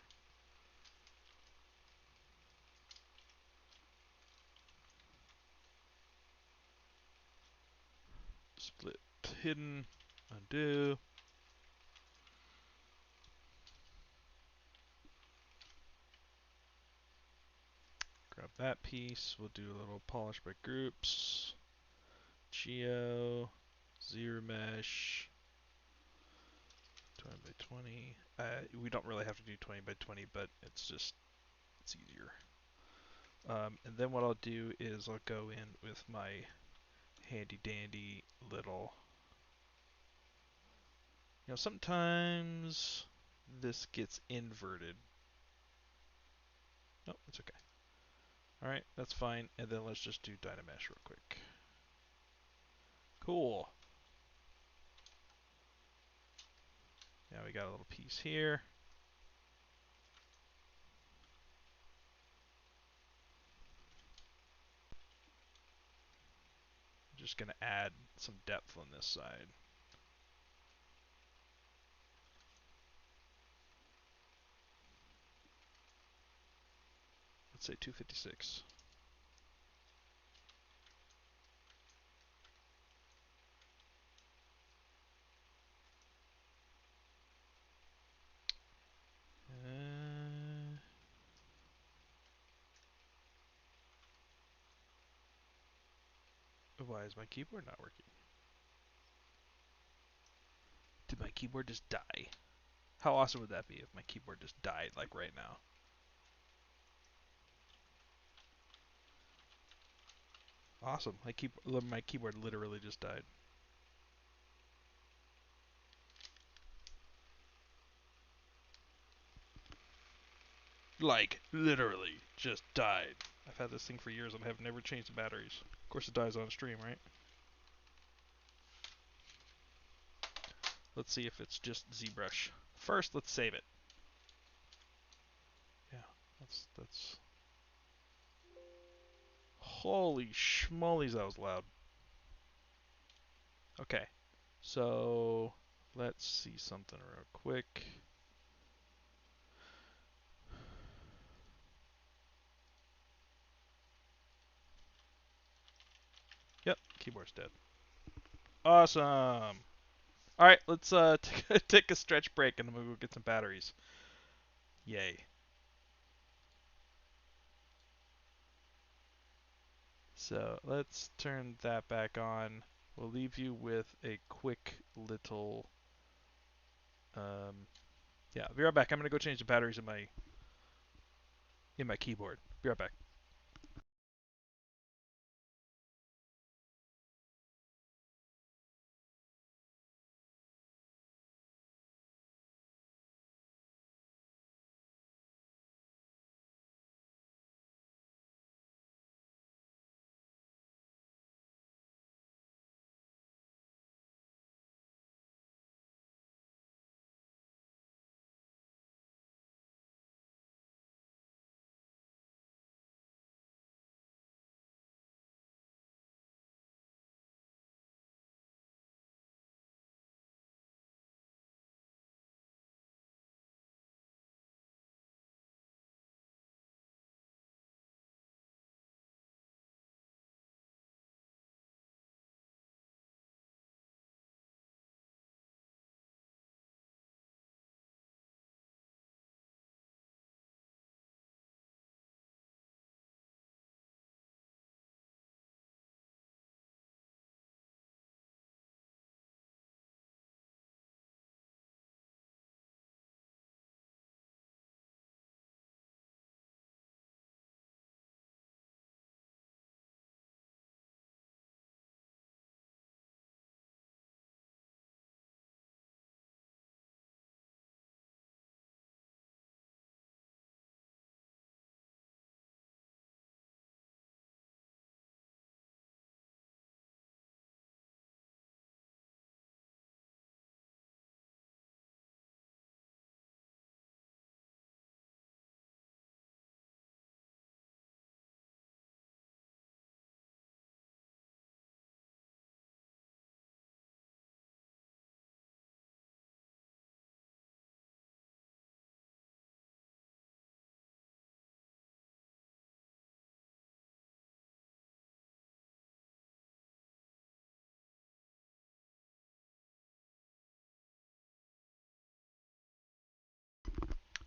Split hidden, undo. Grab that piece. We'll do a little polish by groups. Geo, zero mesh, 20 by 20. We don't really have to do 20 by 20, but it's easier. And then what I'll do is I'll go in with my handy dandy little, sometimes this gets inverted. No, it's okay. All right, that's fine. And then let's just do Dynamesh real quick. Cool. Now we got a little piece here. I'm just going to add some depth on this side. Let's say 256. Why is my keyboard not working? Did my keyboard just die? How awesome would that be if my keyboard just died like right now? Awesome. My keyboard literally just died. Like, literally just died. I've had this thing for years and have never changed the batteries. Of course it dies on stream, right? Let's see if it's just ZBrush. First, let's save it. Yeah, that's... Holy schmollies, that was loud. Okay, so let's see something real quick. Yep, keyboard's dead. Awesome. All right, let's take a stretch break and then we'll go get some batteries. Yay. So let's turn that back on. We'll leave you with a quick little. Yeah, I'll be right back. I'm gonna go change the batteries in my keyboard. Be right back.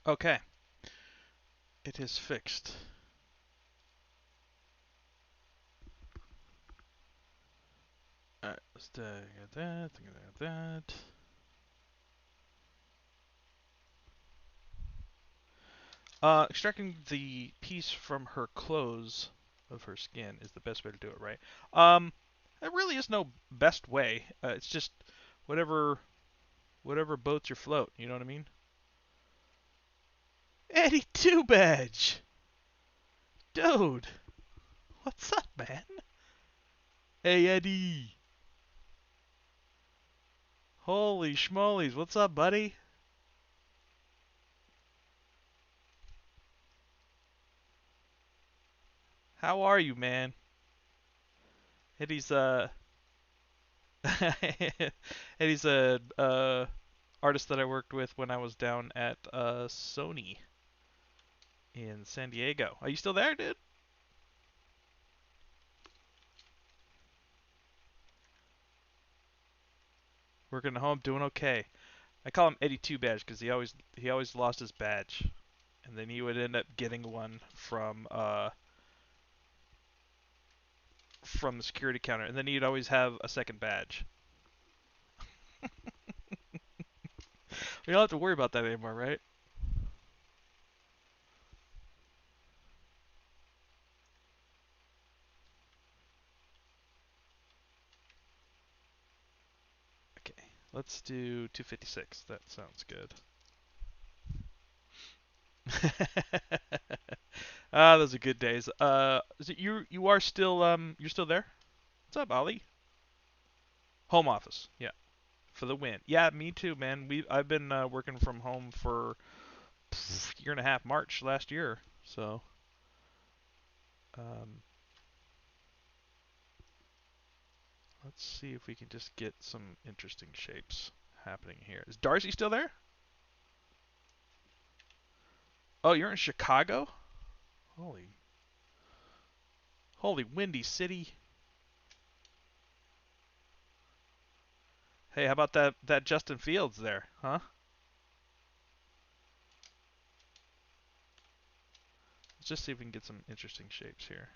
Okay, it is fixed. Alright, let's do that. Extracting the piece from her clothes of her skin is the best way to do it, right? There really is no best way. It's just whatever boats your float. You know what I mean? Eddie Two Badge, dude, what's up, man? Hey, Eddie. Holy schmolies, what's up, buddy? How are you, man? Eddie's Eddie's a artist that I worked with when I was down at Sony in San Diego. Are you still there, dude? Working at home, doing okay. I call him Eddie Two Badge because he always lost his badge, and then he would end up getting one from the security counter, and then he'd always have a second badge. We don't have to worry about that anymore, right? Let's do 256. That sounds good. Ah, those are good days. Is it you are still you're still there? What's up, Ollie? Home office. Yeah, for the win. Yeah, me too, man. I've been working from home for year and a half, March last year. So, um, let's see if we can just get some interesting shapes happening here. Is Darcy still there? Oh, you're in Chicago? Holy, holy windy city. Hey, how about that Justin Fields there, huh? Let's just see if we can get some interesting shapes here.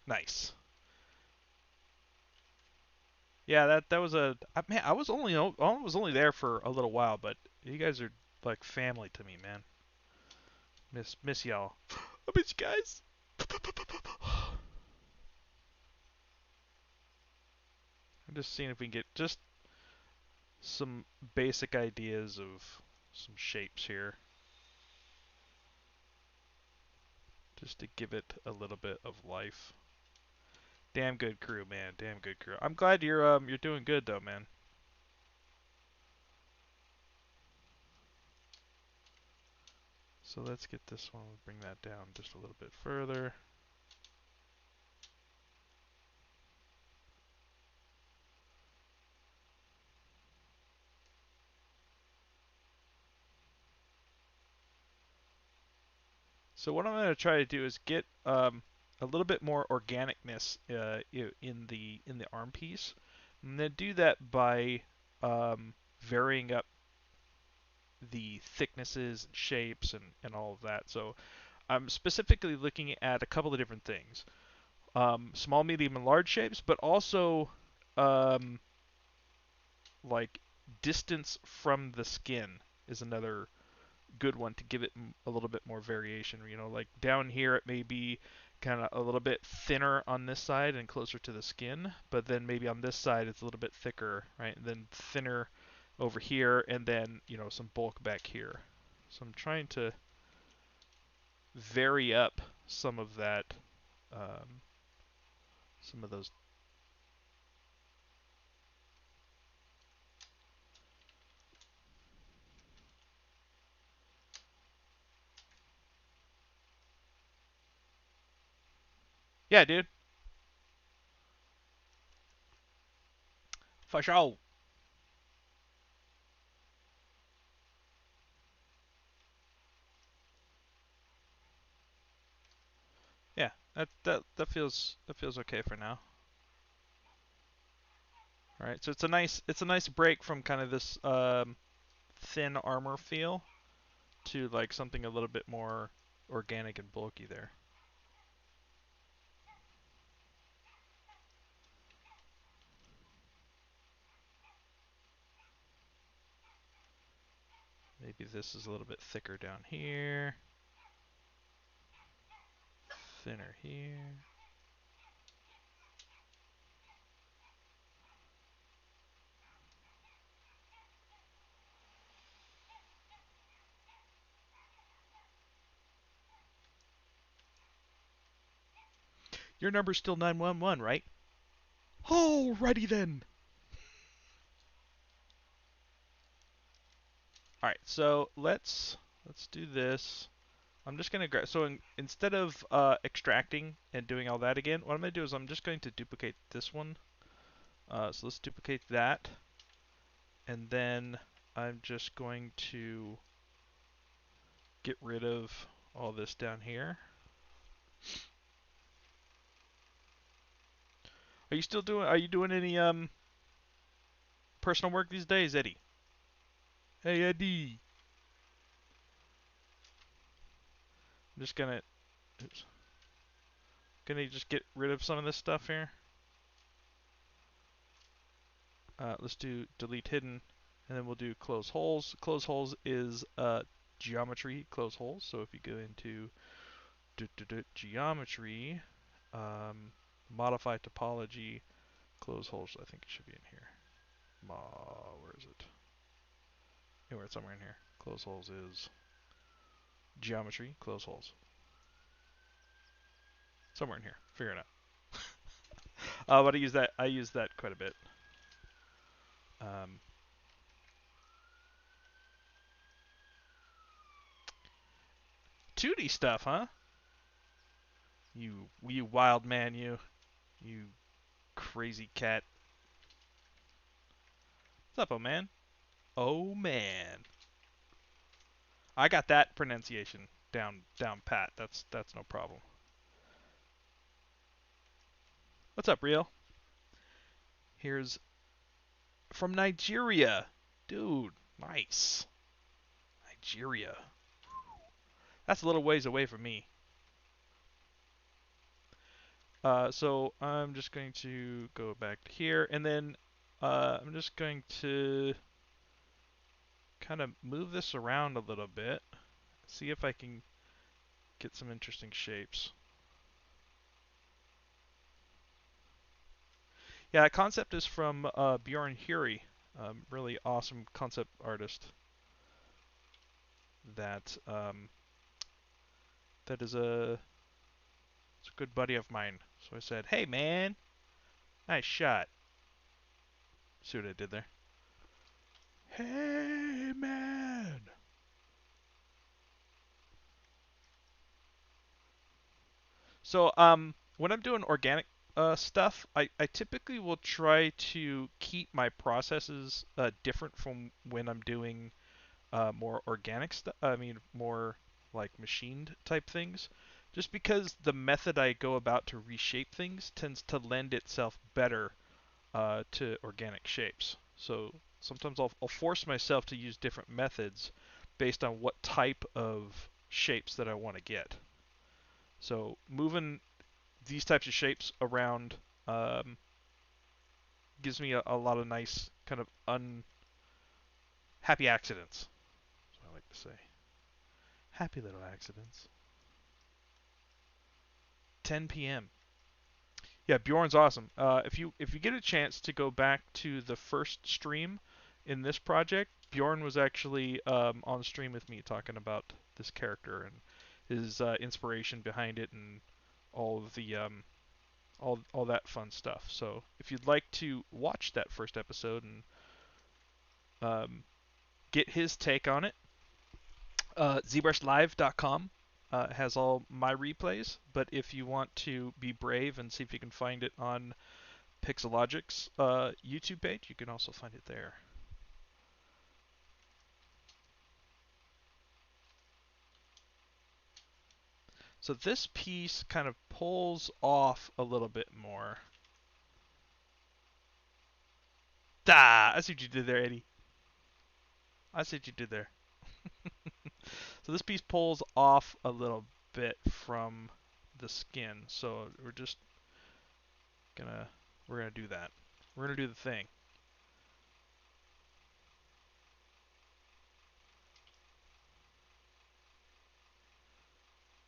Nice. Yeah, that was man. I was only there for a little while, but you guys are like family to me, man. Miss y'all. I miss you guys. I'm just seeing if we can get just some basic ideas of some shapes here, just to give it a little bit of life. Damn good crew, man. Damn good crew. I'm glad you're doing good though, man. So let's get this one. We'll bring that down just a little bit further. So what I'm going to try to do is get a little bit more organicness in the arm piece. I'm going to do that by varying up the thicknesses and shapes and all of that. So I'm specifically looking at a couple of different things. Small, medium, and large shapes, but also um, like distance from the skin is another good one to give it a little bit more variation. You know, like down here it may be kind of a little bit thinner on this side and closer to the skin, but then maybe on this side it's a little bit thicker, right? And then thinner over here, and then some bulk back here. So I'm trying to vary up some of that, um, some of those. Yeah, dude, for sure. Yeah, that feels okay for now. All right, so it's a nice break from kind of this thin armor feel to like something a little bit more organic and bulky there. Maybe this is a little bit thicker down here, thinner here. Your number's still 911, right? Alrighty then. All right, so let's do this. I'm just gonna grab. So instead of extracting and doing all that again, what I'm gonna do is I'm just going to duplicate this one. So let's duplicate that, and then I'm just going to get rid of all this down here. Are you doing any personal work these days, Eddie? Hey, Eddie. I'm just gonna oops, gonna just get rid of some of this stuff here. Let's do delete hidden, and then we'll do close holes. Close holes is geometry, close holes. So if you go into geometry, modify topology, close holes, I think it should be in here. Where is it? Anywhere, it's somewhere in here. Close holes is geometry, close holes. Somewhere in here. Figure it out. But I use that quite a bit. 2D stuff, huh? You wild man, you crazy cat. What's up, oh man? Oh man. I got that pronunciation down pat. That's no problem. What's up, Real? Here's from Nigeria. Dude, nice. Nigeria. That's a little ways away from me. So I'm just going to go back to here, and then I'm just going to kind of move this around a little bit, see if I can get some interesting shapes. Yeah, that concept is from Bjorn Huri, really awesome concept artist. That that is it's a good buddy of mine. So I said, "Hey man, nice shot." See what I did there? Hey man. So when I'm doing organic stuff, I typically will try to keep my processes different from when I'm doing more organic stuff. I mean, more like machined type things. Just because the method I go about to reshape things tends to lend itself better to organic shapes. So sometimes I'll force myself to use different methods based on what type of shapes that I want to get. So moving these types of shapes around gives me a lot of nice kind of happy accidents. That's what I like to say. Happy little accidents. 10 p.m. Yeah, Bjorn's awesome. If you get a chance to go back to the first stream in this project, Bjorn was actually on stream with me talking about this character and his inspiration behind it and all of the all that fun stuff. So if you'd like to watch that first episode and get his take on it, ZBrushLive.com has all my replays. But if you want to be brave and see if you can find it on Pixologic's YouTube page, you can also find it there. So this piece kind of pulls off a little bit more. I see what you did there, Eddie. I see what you did there. So this piece pulls off a little bit from the skin. So we're gonna do that. We're gonna do the thing.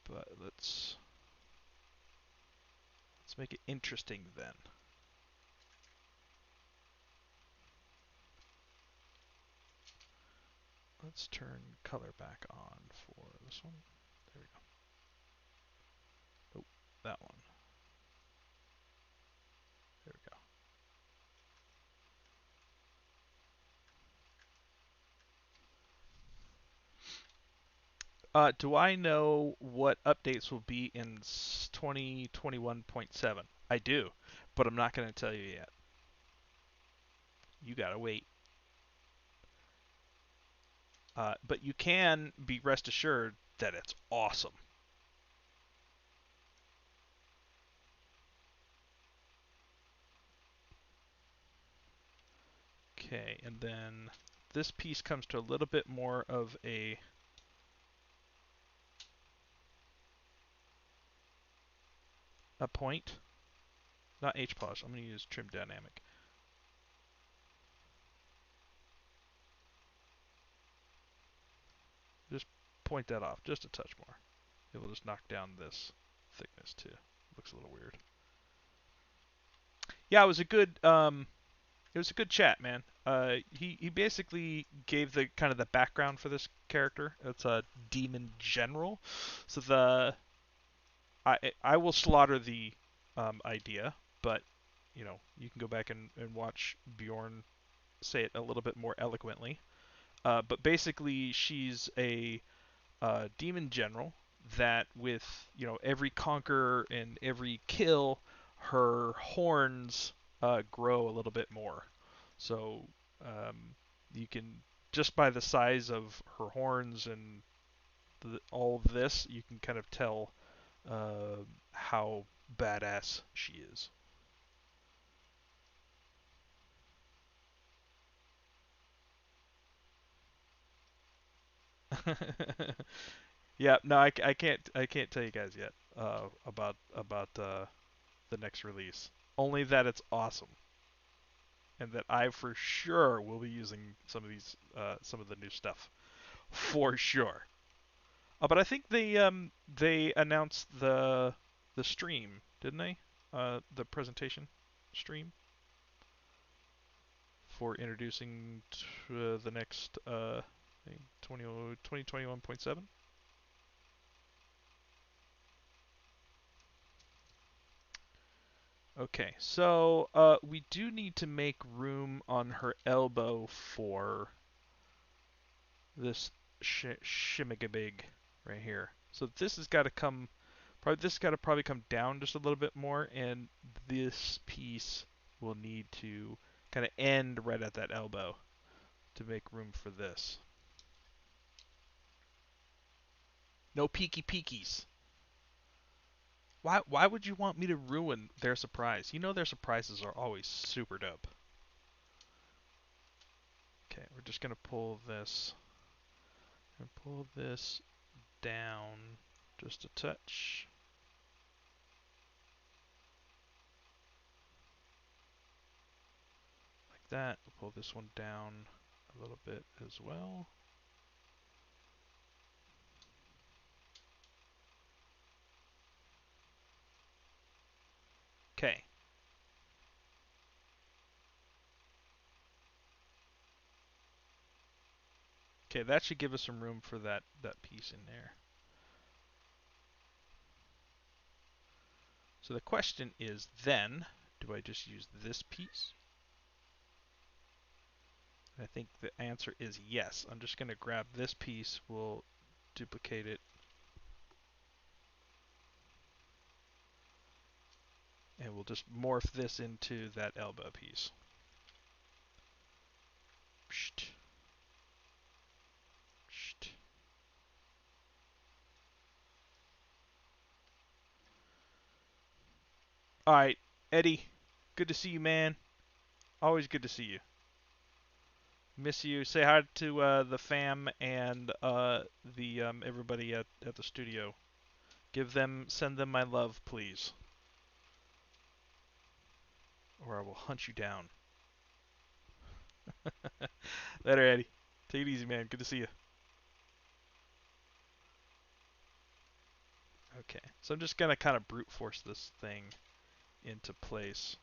But let's make it interesting then. Let's turn color back on for this one. There we go. Oh, that one. There we go. Do I know what updates will be in 2021.7? I do, but I'm not going to tell you yet. You gotta wait. But you can be rest assured that it's awesome. Okay, and then this piece comes to a little bit more of a point. Not H-polish. I'm going to use trim dynamic. Just point that off just a touch more. It will just knock down this thickness too. Looks a little weird. Yeah, it was a good chat, man. He basically gave the kind of the background for this character. It's a demon general. So I will slaughter the idea, but you know you can go back and watch Bjorn say it a little bit more eloquently. But basically, she's a demon general that with every conquer and every kill, her horns grow a little bit more. So you can just by the size of her horns and all of this, you can kind of tell how badass she is. Yeah, no, I can't tell you guys yet about the next release. Only that it's awesome, and that I for sure will be using some of the new stuff for sure. But I think they announced the stream, didn't they? The presentation stream for introducing the next I think 2021.7. Okay, so we do need to make room on her elbow for this shimigabig right here. So this has got to come, probably this has got to probably come down just a little bit more, and this piece will need to kind of end right at that elbow to make room for this. No peeky peekies. Why would you want me to ruin their surprise? You know their surprises are always super dope. Okay, we're just gonna pull this and pull this down just a touch. Like that. We'll pull this one down a little bit as well. Okay. Okay, that should give us some room for that piece in there. So the question is then, do I just use this piece? I think the answer is yes. I'm just going to grab this piece, we'll duplicate it, and we'll just morph this into that elbow piece. Psht. Psht. All right, Eddie, good to see you, man. Always good to see you. Miss you. Say hi to the fam and the everybody at the studio. Send them my love, please, or I will hunt you down. Later, Eddie. Take it easy, man. Good to see you. Okay, so I'm just gonna kind of brute force this thing into place.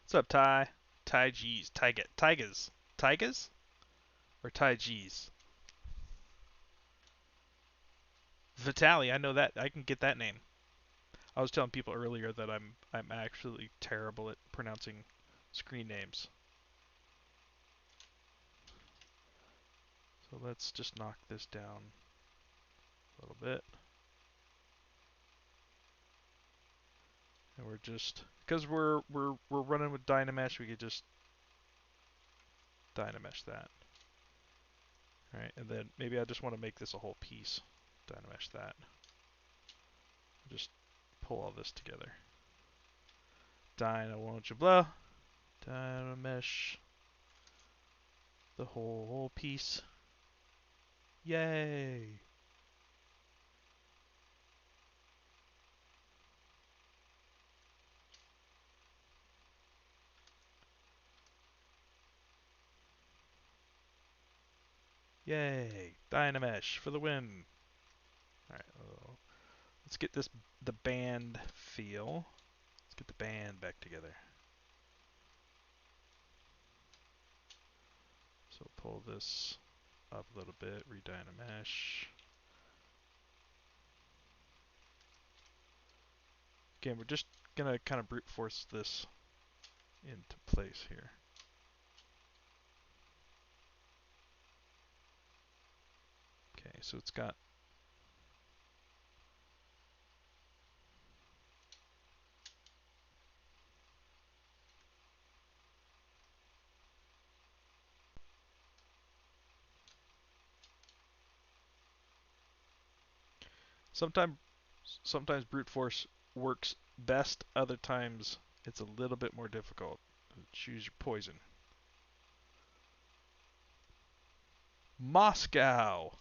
What's up, Ty? Ty G's. Tygas. Tygas? Or Ty G's? Vitali, I know that. I can get that name. I was telling people earlier that I'm actually terrible at pronouncing screen names. So let's just knock this down a little bit. And we're just because we're running with Dynamesh, we could just Dynamesh that. Alright, and then maybe I just want to make this a whole piece. Dynamesh that. Just pull all this together. Dyna won't you blow? Dynamesh the whole piece. Yay! Yay! Dynamesh for the win. All right, let's get the band feel. Let's get the band back together. So pull this up a little bit, redynamesh. Again, we're just gonna kind of brute force this into place here. Okay, so it's got sometimes brute force works best, other times it's a little bit more difficult. Choose your poison. Moscow.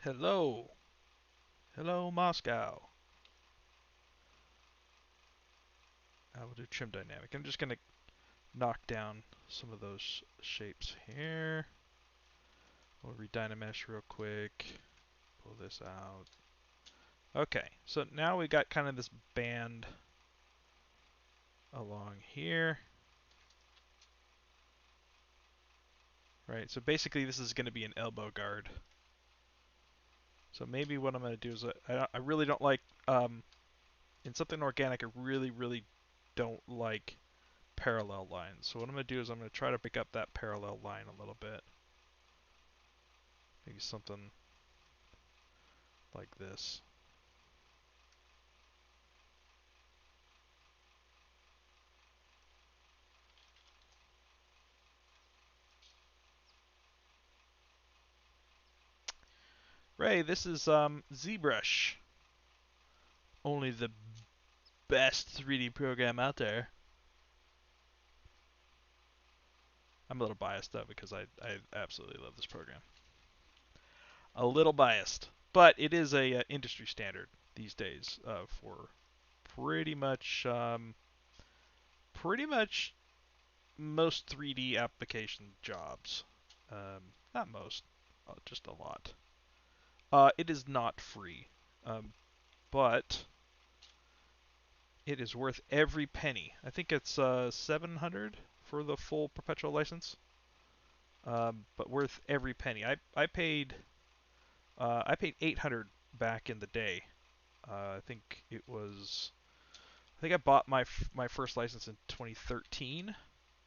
Hello. Hello, Moscow. I will do trim dynamic. I'm just going to knock down some of those shapes here. We'll redynamesh real quick. Pull this out. Okay, so now we got kind of this band along here. Right, so basically this is going to be an elbow guard. So maybe what I'm going to do is I really don't like, in something organic, I really don't like parallel lines. So what I'm going to do is I'm going to try to pick up that parallel line a little bit. Maybe something like this. Ray, this is ZBrush. Only the best 3D program out there. I'm a little biased though because I absolutely love this program. A little biased, but it is a industry standard these days for pretty much most 3D application jobs. Not most, just a lot. It is not free, but it is worth every penny. I think it's 700 for the full perpetual license, but worth every penny. I paid 800 back in the day. I think it was. I think I bought my first license in 2013,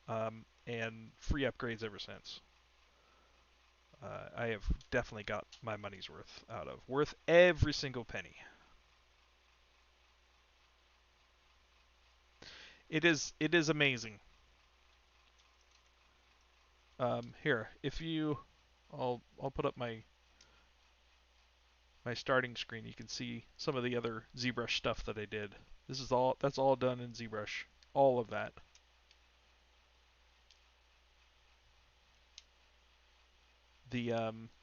and free upgrades ever since. I have definitely got my money's worth every single penny. It is amazing. Here, if you, I'll put up my starting screen. You can see some of the other ZBrush stuff that I did. That's all done in ZBrush. All of that. The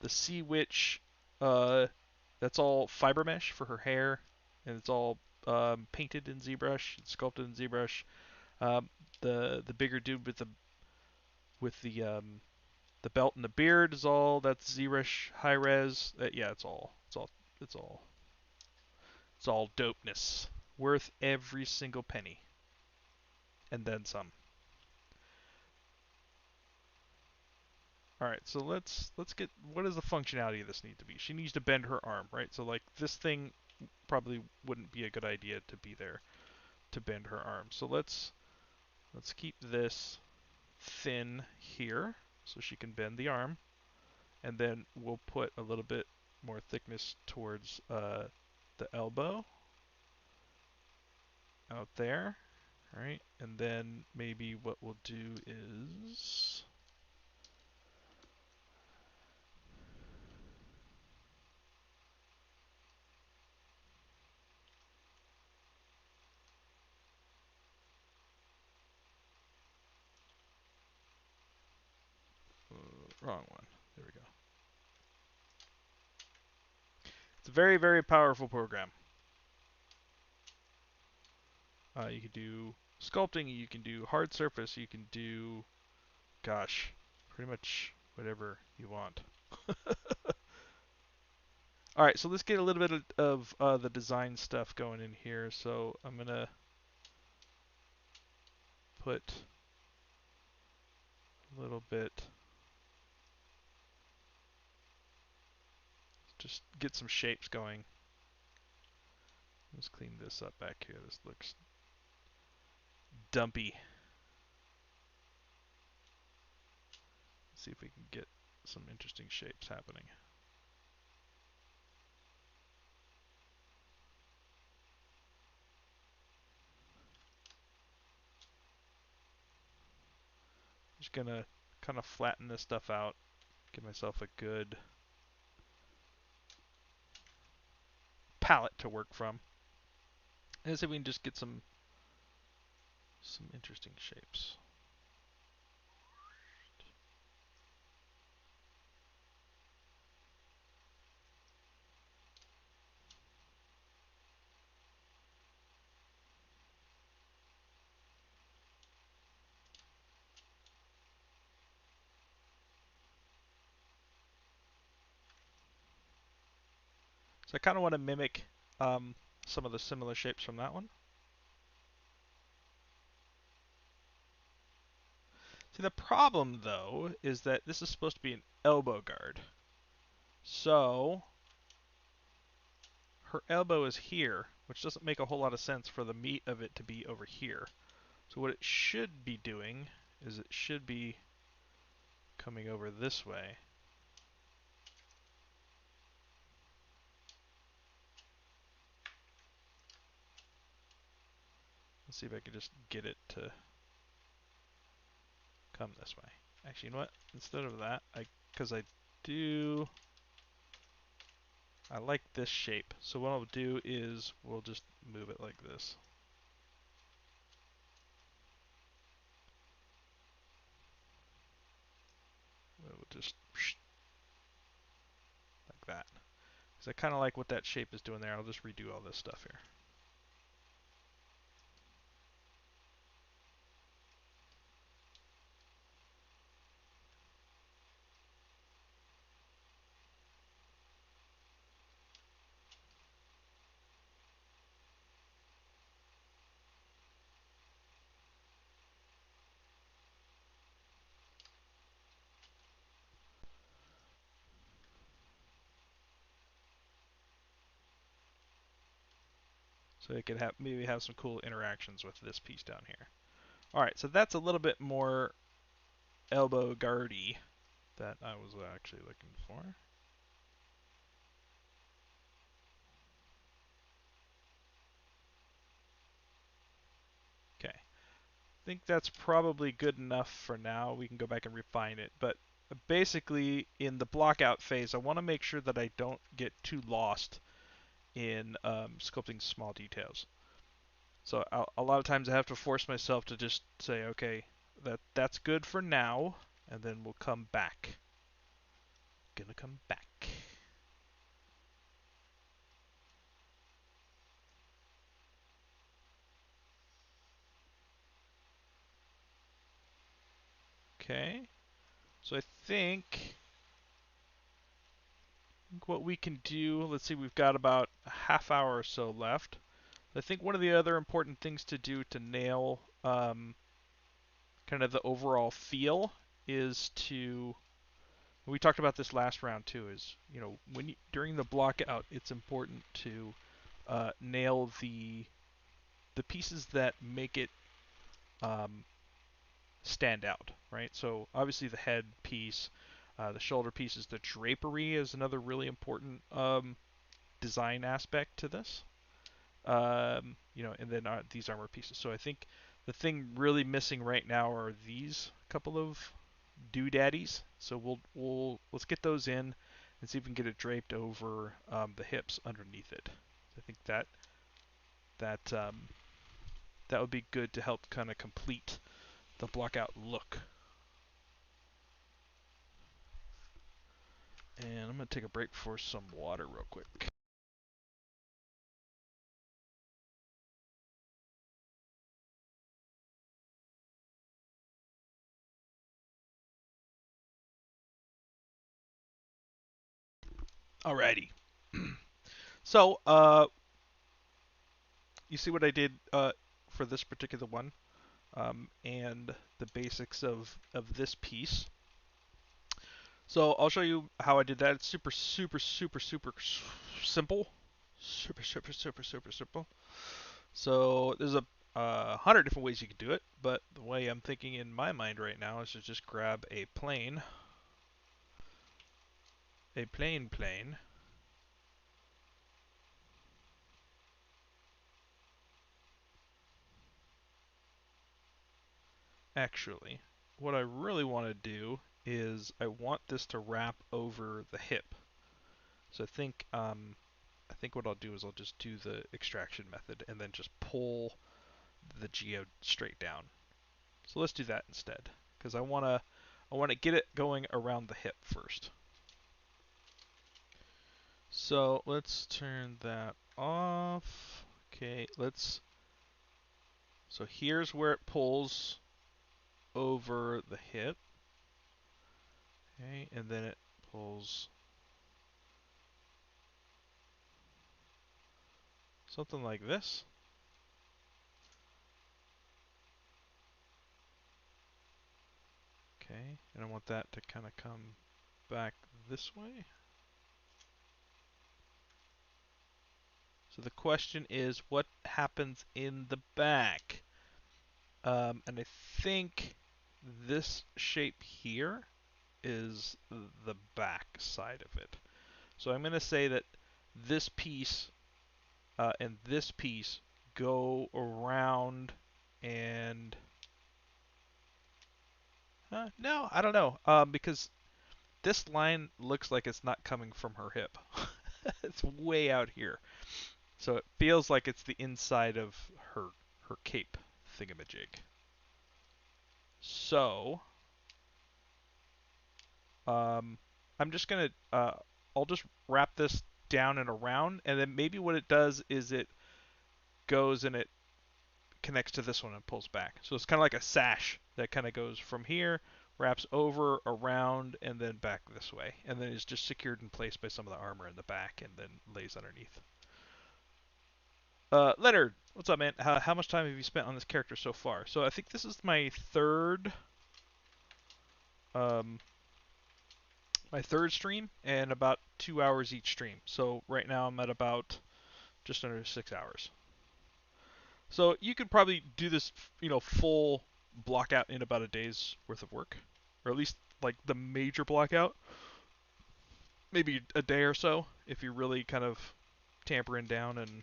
Sea Witch, that's all fiber mesh for her hair, and it's all painted in ZBrush, it's sculpted in ZBrush. Um, the bigger dude with the belt and the beard is all that's ZBrush high res. Yeah, it's all it's all dopeness, worth every single penny, and then some. All right, so let's get what does the functionality of this need to be? She needs to bend her arm, right? So like this thing probably wouldn't be a good idea to be there to bend her arm. So let's keep this thin here so she can bend the arm, and then we'll put a little bit more thickness towards the elbow out there, right? And then maybe what we'll do is wrong one. There we go. It's a very powerful program. You can do sculpting, you can do hard surface, you can do gosh, pretty much whatever you want. All right, so let's get a little bit of the design stuff going in here. So I'm gonna put a little bit, just get some shapes going. Let's clean this up back here. This looks dumpy. Let's see if we can get some interesting shapes happening. Just gonna kind of flatten this stuff out, give myself a good palette to work from. And see if we can just get some interesting shapes. So I kind of want to mimic some of the similar shapes from that one. See, the problem, though, is that this is supposed to be an elbow guard. So her elbow is here, which doesn't make a whole lot of sense for the meat of it to be over here. So what it should be doing is it should be coming over this way. Let's see if I can just get it to come this way. Actually, you know what? Instead of that, because I like this shape. So what I'll do is we'll just move it like this. We'll just like that. Because I kind of like what that shape is doing there. I'll just redo all this stuff here. So it could maybe have some cool interactions with this piece down here. All right, so that's a little bit more elbow guardy that I was actually looking for. Okay, I think that's probably good enough for now. We can go back and refine it, but basically in the block out phase, I want to make sure that I don't get too lost in sculpting small details. So a lot of times I have to force myself to just say, okay, that's good for now, and then we'll come back. Gonna come back. Okay, so I think what we can do, let's see, we've got about a half hour or so left. I think one of the other important things to do to nail kind of the overall feel is to, we talked about this last round too, is, you know, during the block out, it's important to nail the pieces that make it stand out, right? So obviously the head piece, the shoulder pieces, the drapery is another really important design aspect to this. You know, and then these armor pieces. So I think the thing really missing right now are these couple of doodaddies. So let's get those in and see if we can get it draped over the hips underneath it. I think that would be good to help kind of complete the block out look. And I'm going to take a break for some water real quick. Alrighty. So, you see what I did for this particular one, and the basics of this piece. So I'll show you how I did that. It's super, super, super, super simple. Super, super, super, super simple. So there's a 100 different ways you could do it, but the way I'm thinking in my mind right now is to just grab a plane, plane. Actually, what I really want to do is I want this to wrap over the hip. So I think what I'll do is I'll just do the extraction method and then just pull the geode straight down. So let's do that instead, because I want to get it going around the hip first. So let's turn that off. Okay, so here's where it pulls over the hip. Okay, and then it pulls something like this. Okay, and I want that to kind of come back this way. So the question is, what happens in the back? And I think this shape here is the back side of it. So I'm going to say that this piece and this piece go around and no, I don't know, because this line looks like it's not coming from her hip. It's way out here, so it feels like it's the inside of her cape thingamajig. So um, I'm just gonna I'll just wrap this down and around, and then maybe what it does is it goes and it connects to this one and pulls back. So it's kind of like a sash that kind of goes from here, wraps over, around, and then back this way. And then is just secured in place by some of the armor in the back and then lays underneath. Leonard, what's up, man? How much time have you spent on this character so far? So I think this is um, my third stream and about 2 hours each stream. So right now I'm at about just under 6 hours. So you could probably do this, full block out in about a day's worth of work, or at least like the major block out, maybe a day or so if you're really kind of tampering down and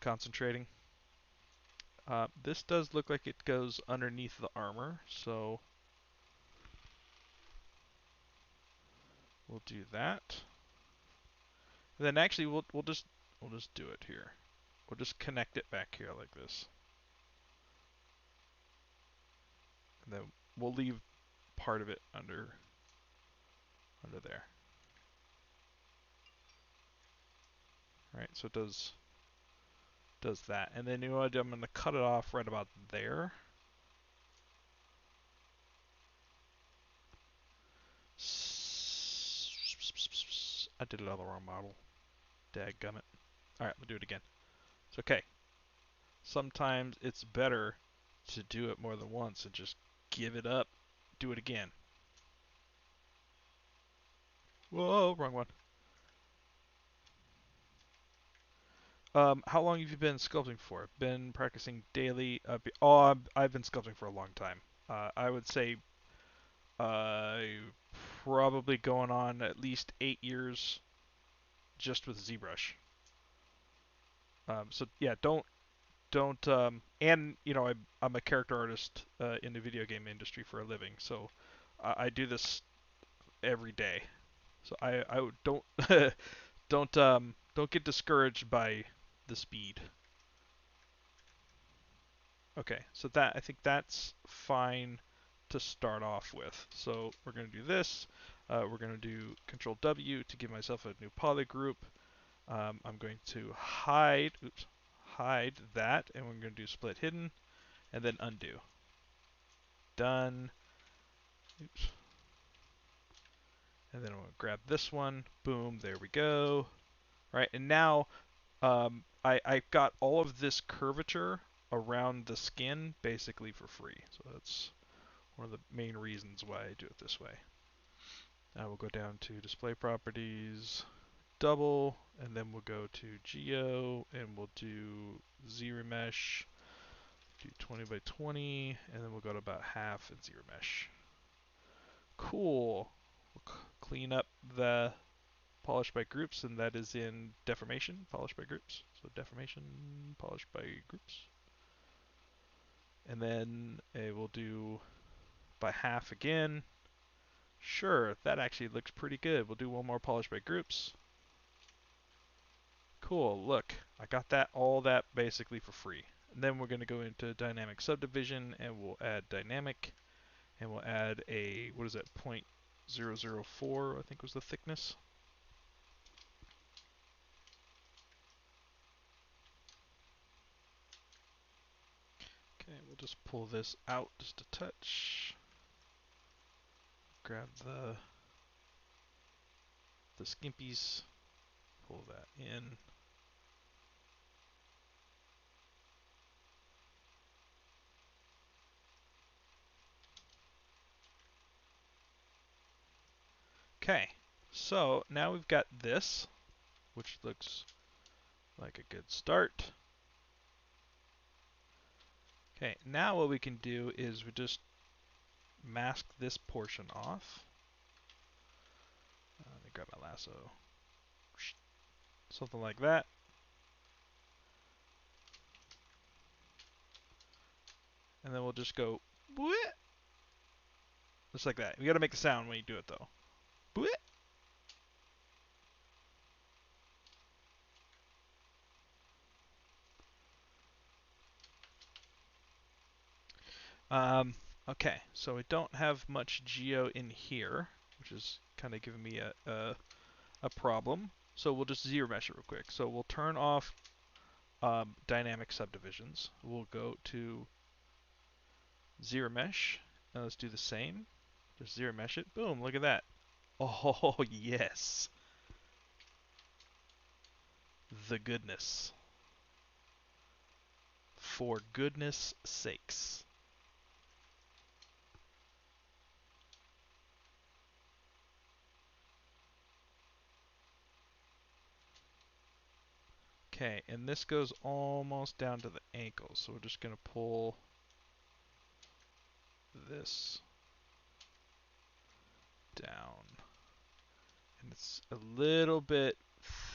concentrating. This does look like it goes underneath the armor, so we'll do that. And then actually we'll just do it here. We'll just connect it back here like this, and then we'll leave part of it under there. All right, so it does that, and then I'm going to cut it off right about there. I did it on the wrong model. Dadgummit. Alright, we'll do it again. It's okay. Sometimes it's better to do it more than once and just give it up. Do it again. Whoa, wrong one. How long have you been sculpting for? Been practicing daily? I've been sculpting for a long time. I would say uh, probably going on at least 8 years just with ZBrush. So yeah, don't and I'm a character artist in the video game industry for a living, so I do this every day. So I don't don't get discouraged by the speed. Okay, so that I think that's fine to start off with. So we're going to do this. We're going to do Control W to give myself a new poly group. I'm going to hide that, and we're going to do split hidden, and then undo. Done. Oops. And then we'll grab this one. Boom, there we go. Right, and now I got all of this curvature around the skin basically for free. So that's one of the main reasons why I do it this way. Now we'll go down to display properties, double, and then we'll go to geo, and we'll do ZRemesh, do 20 by 20, and then we'll go to about half in ZRemesh. Cool. We'll clean up the polish by groups, and that is in deformation, polish by groups. So deformation, polish by groups. And then we'll do by half again. Sure, that actually looks pretty good. We'll do one more polish by groups. Cool, look, I got that all that basically for free. And then we're going to go into dynamic subdivision, and we'll add dynamic, and we'll add a, what is that, 0.004, I think was the thickness. Okay, we'll just pull this out just a touch. Grab the skimpies, pull that in. Okay, so now we've got this, which looks like a good start. Okay, now what we can do is we just mask this portion off. Let me grab my lasso. Something like that. And then we'll just go, bleh, just like that. You gotta make the sound when you do it though. Bleh. Okay, so we don't have much geo in here, which is kind of giving me a problem. So we'll just ZRemesh it real quick. So we'll turn off dynamic subdivisions. We'll go to ZRemesh, and let's do the same. Just ZRemesh it. Boom, look at that. Oh, yes. The goodness. For goodness sakes. Okay, and this goes almost down to the ankle, so we're just going to pull this down. And it's a little bit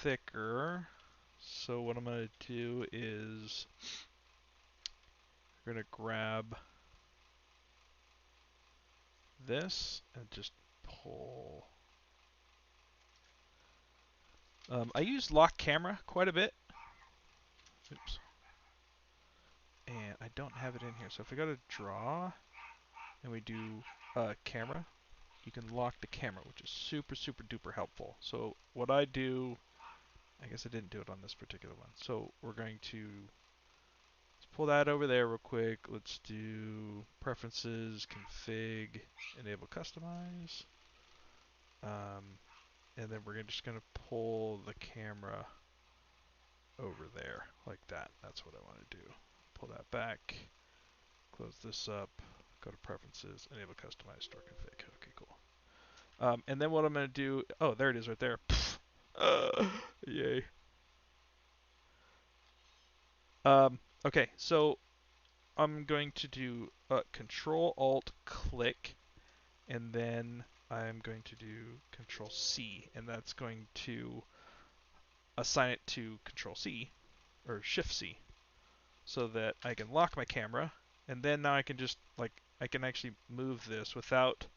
thicker, so what I'm going to do is we're going to grab this and just pull. I use lock camera quite a bit. Oops. And I don't have it in here, so if we go to draw and we do camera, you can lock the camera, which is super, super duper helpful. So what I do, I guess I didn't do it on this particular one. So we're going to let's pull that over there real quick. Let's do preferences, config, enable customize. And then we're just going to pull the camera over there like that. That's what I want to do. Pull that back, close this up, go to preferences, enable customize, store config. Okay, cool. And then what I'm going to do, oh, there it is right there. Yay. Okay, so I'm going to do Control Alt click, and then I'm going to do Control C, and that's going to assign it to Control C or Shift C, so that I can lock my camera, and then now I can just I can actually move this without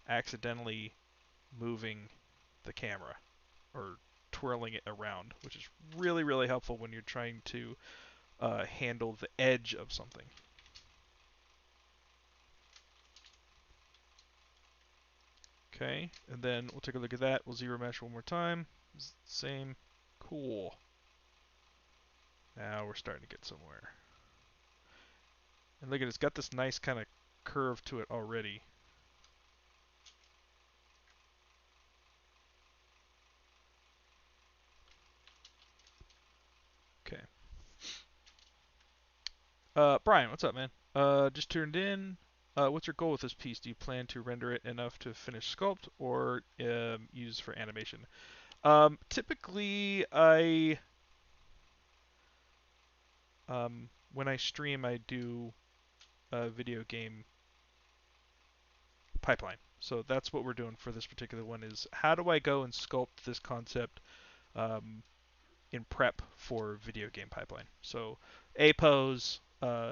accidentally moving the camera or twirling it around, which is really, really helpful when you're trying to handle the edge of something. Okay, and then we'll take a look at that. We'll ZRemesh one more time. Same. Cool. Now we're starting to get somewhere. And look at it, it's got this nice kind of curve to it already. Brian, what's up, man? Just turned in. What's your goal with this piece? Do you plan to render it enough to finish sculpt or use for animation? Typically, when I stream, I do a video game pipeline. So that's what we're doing for this particular one is how do I go and sculpt this concept um, in prep for video game pipeline. So A-pose,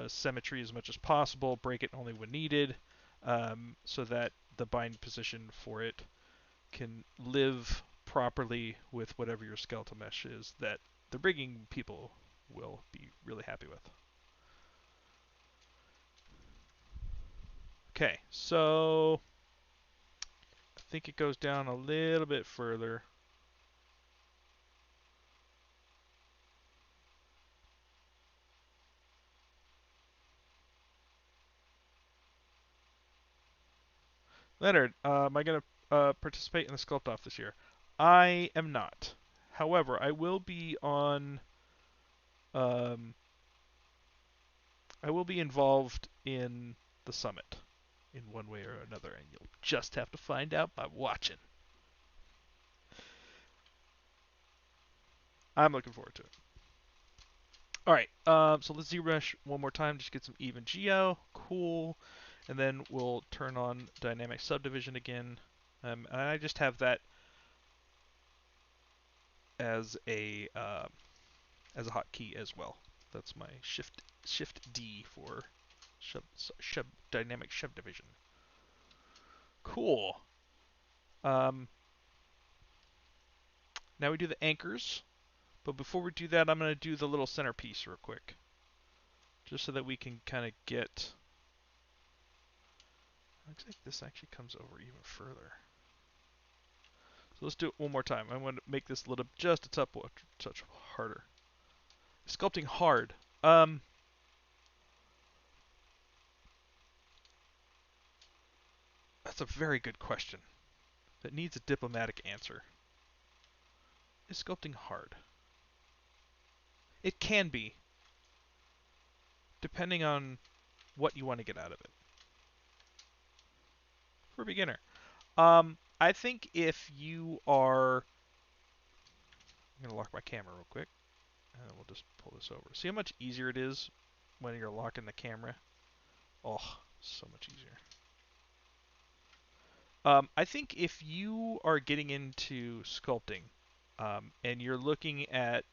symmetry as much as possible, break it only when needed, so that the bind position for it can live properly with whatever your skeletal mesh is that the rigging people will be really happy with. Okay, so I think it goes down a little bit further. Leonard, am I going to participate in the Sculpt Off this year? I am not. However, I will be on. Um, I will be involved in the summit in one way or another, and you'll just have to find out by watching. I'm looking forward to it. All right, so let's ZBrush one more time, just get some even geo. Cool. And then we'll turn on dynamic subdivision again. And I just have that as a hotkey as well. That's my shift D for dynamic subdivision. Cool. Um, Now we do the anchors, but before we do that, I'm going to do the little centerpiece real quick, just so that we can kind of get. Looks like this actually comes over even further. So let's do it one more time. I'm going to make this a little just a touch harder. Sculpting hard. That's a very good question that needs a diplomatic answer. Is sculpting hard? It can be, depending on what you want to get out of it. For a beginner, I think if you are, I'm gonna lock my camera real quick, and we'll just pull this over. See how much easier it is when you're locking the camera? Oh, so much easier. I think if you are getting into sculpting, and you're looking at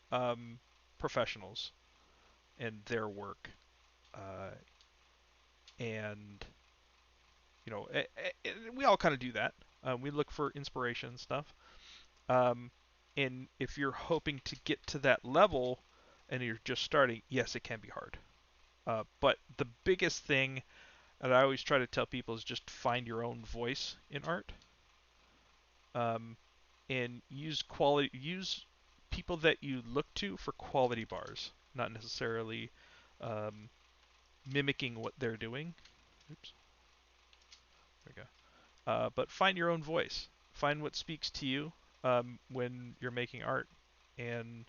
professionals and their work, uh, and you know, we all kind of do that. We look for inspiration and stuff. Um, and if you're hoping to get to that level and you're just starting, yes, it can be hard. But the biggest thing that I always try to tell people is just find your own voice in art, um, and use people that you look to for quality bars, not necessarily um, mimicking what they're doing. Oops, there we go. But find your own voice. Find what speaks to you when you're making art, and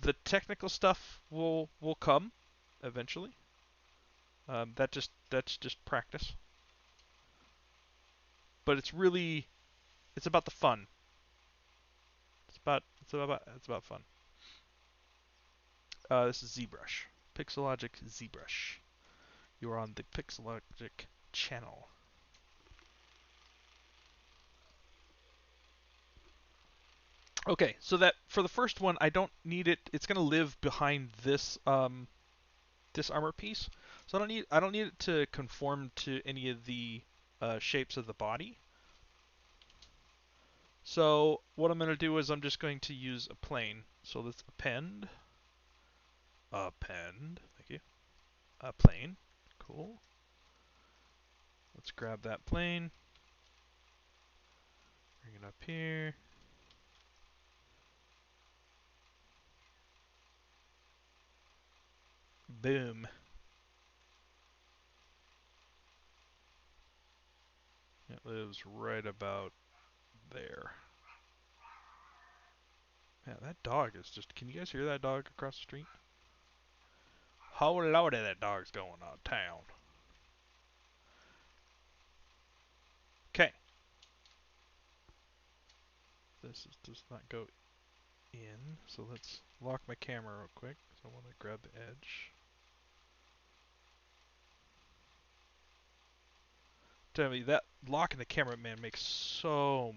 the technical stuff will come eventually. That's just practice. But it's about the fun. It's about fun. This is ZBrush, Pixologic ZBrush. You are on the Pixologic channel. Okay, so that for the first one, I don't need it. It's gonna live behind this armor piece, so I don't need it to conform to any of the shapes of the body. So what I'm gonna do is I'm just going to use a plane. So let's append. Thank you. A plane. Cool. Let's grab that plane. Bring it up here. Boom. It lives right about there. Man, that dog is just. Can you guys hear that dog across the street? Oh lordy, that dog's going out of town. Okay. Does not go in, so let's lock my camera real quick. So I want to grab the edge. Tell me that locking the camera, man, makes so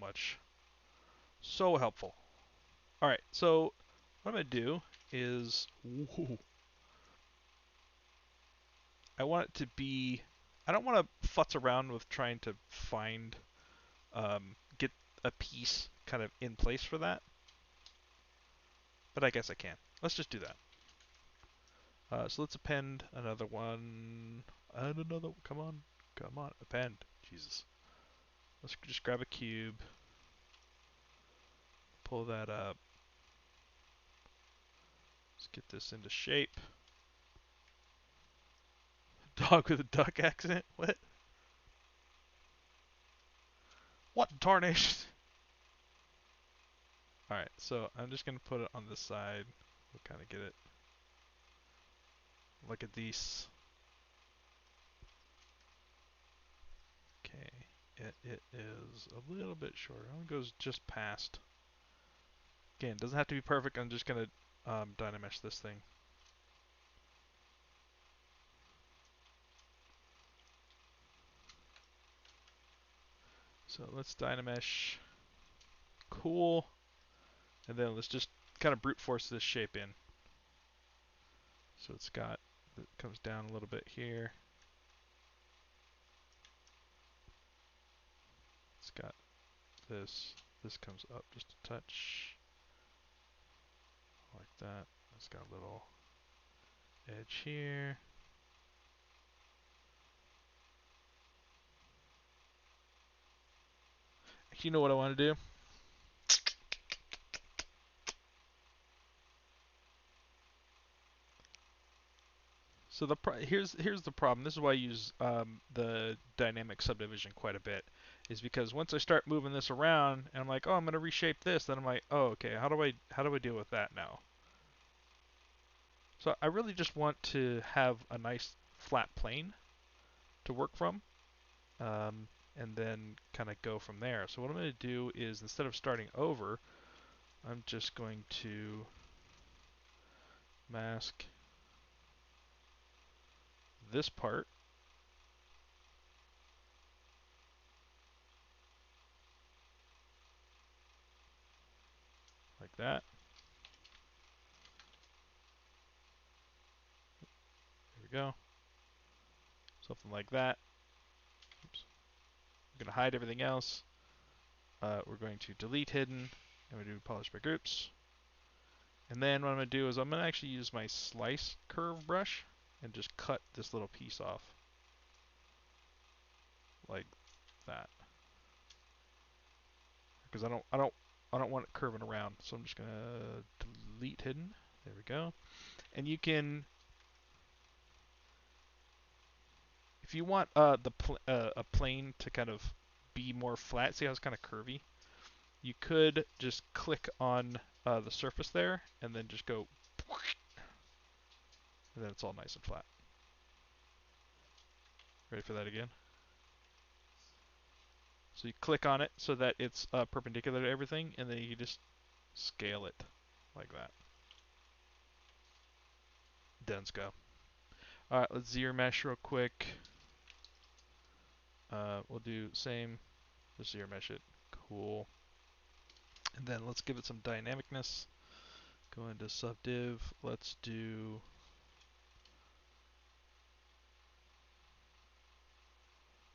helpful. All right, so what I'm gonna do is, whoa, I want it to be. I don't want to futz around with trying to find, get a piece kind of in place for that, but I guess I can. Let's just do that. So let's append another one. And another. Come on. Come on. Append. Jesus. Let's just grab a cube. Pull that up. Let's get this into shape. Dog with a duck accent? What? What tarnation? Alright, so I'm just going to put it on this side. We'll kind of get it. Look at these. Okay. It is a little bit shorter. It goes just past. Again, doesn't have to be perfect. I'm just going to Dynamesh this thing. So let's Dynamesh. Cool. And then let's just kind of brute force this shape in. So it comes down a little bit here. It's got this. This comes up just a touch. Like that. It's got a little edge here. You know what I want to do? So here's the problem. This is why I use the dynamic subdivision quite a bit, is because once I start moving this around and I'm like, oh, I'm gonna reshape this, then I'm like, oh, okay, how do I deal with that now? So I really just want to have a nice flat plane to work from, and then kind of go from there. So what I'm going to do is, instead of starting over, I'm just going to mask this part like that. There we go. Something like that. Oops. I'm going to hide everything else. We're going to delete hidden, and we do polish by groups. And then what I'm going to do is I'm going to actually use my slice curve brush and just cut this little piece off like that, because I don't want it curving around. So I'm just going to delete hidden. There we go. And you can, if you want a plane to kind of be more flat, see how it's kind of curvy? You could just click on the surface there and then just go, and then it's all nice and flat. Ready for that again? So you click on it so that it's perpendicular to everything, and then you just scale it like that. Dense go. All right, let's ZBrush real quick. We'll do same, just ZBrush it. Cool. And then let's give it some dynamicness. Go into Subdiv. Let's do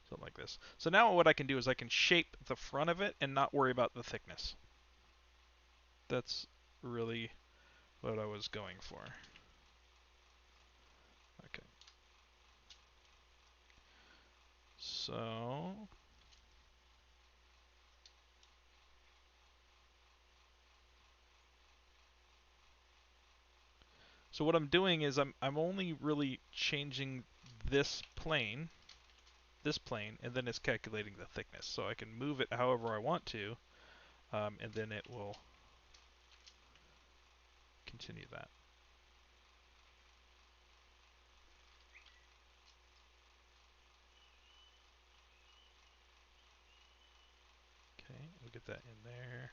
something like this. So now what I can do is I can shape the front of it and not worry about the thickness. That's really what I was going for. Okay. So what I'm doing is I'm only really changing this plane, and then it's calculating the thickness. So I can move it however I want to, and then it will continue that. we'll get that in there.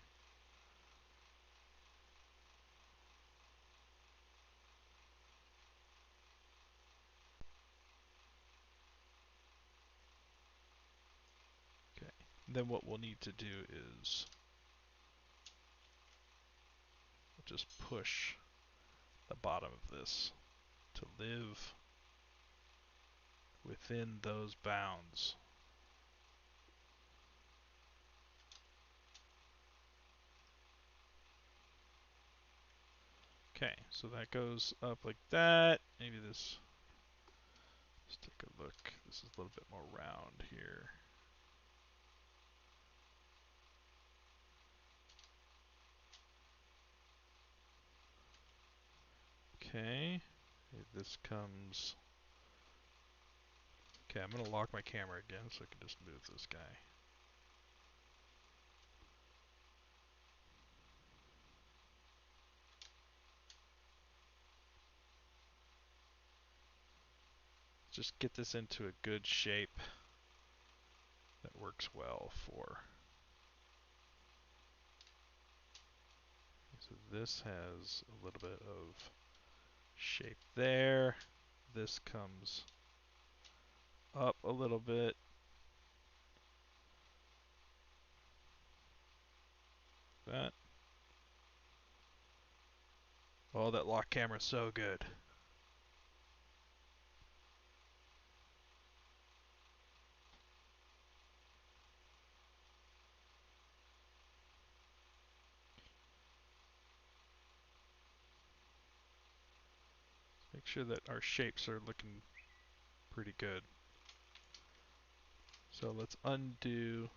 Okay, then what we'll need to do is we'll just push the bottom of this to live within those bounds. Okay, so that goes up like that. Maybe this, let's take a look. This is a little bit more round here. Okay, this comes. Okay, I'm gonna lock my camera again so I can just move this guy. Just get this into a good shape that works well for. So this has a little bit of shape there. This comes up a little bit. That. Oh, that lock camera is so good. Make sure that our shapes are looking pretty good. So let's undo.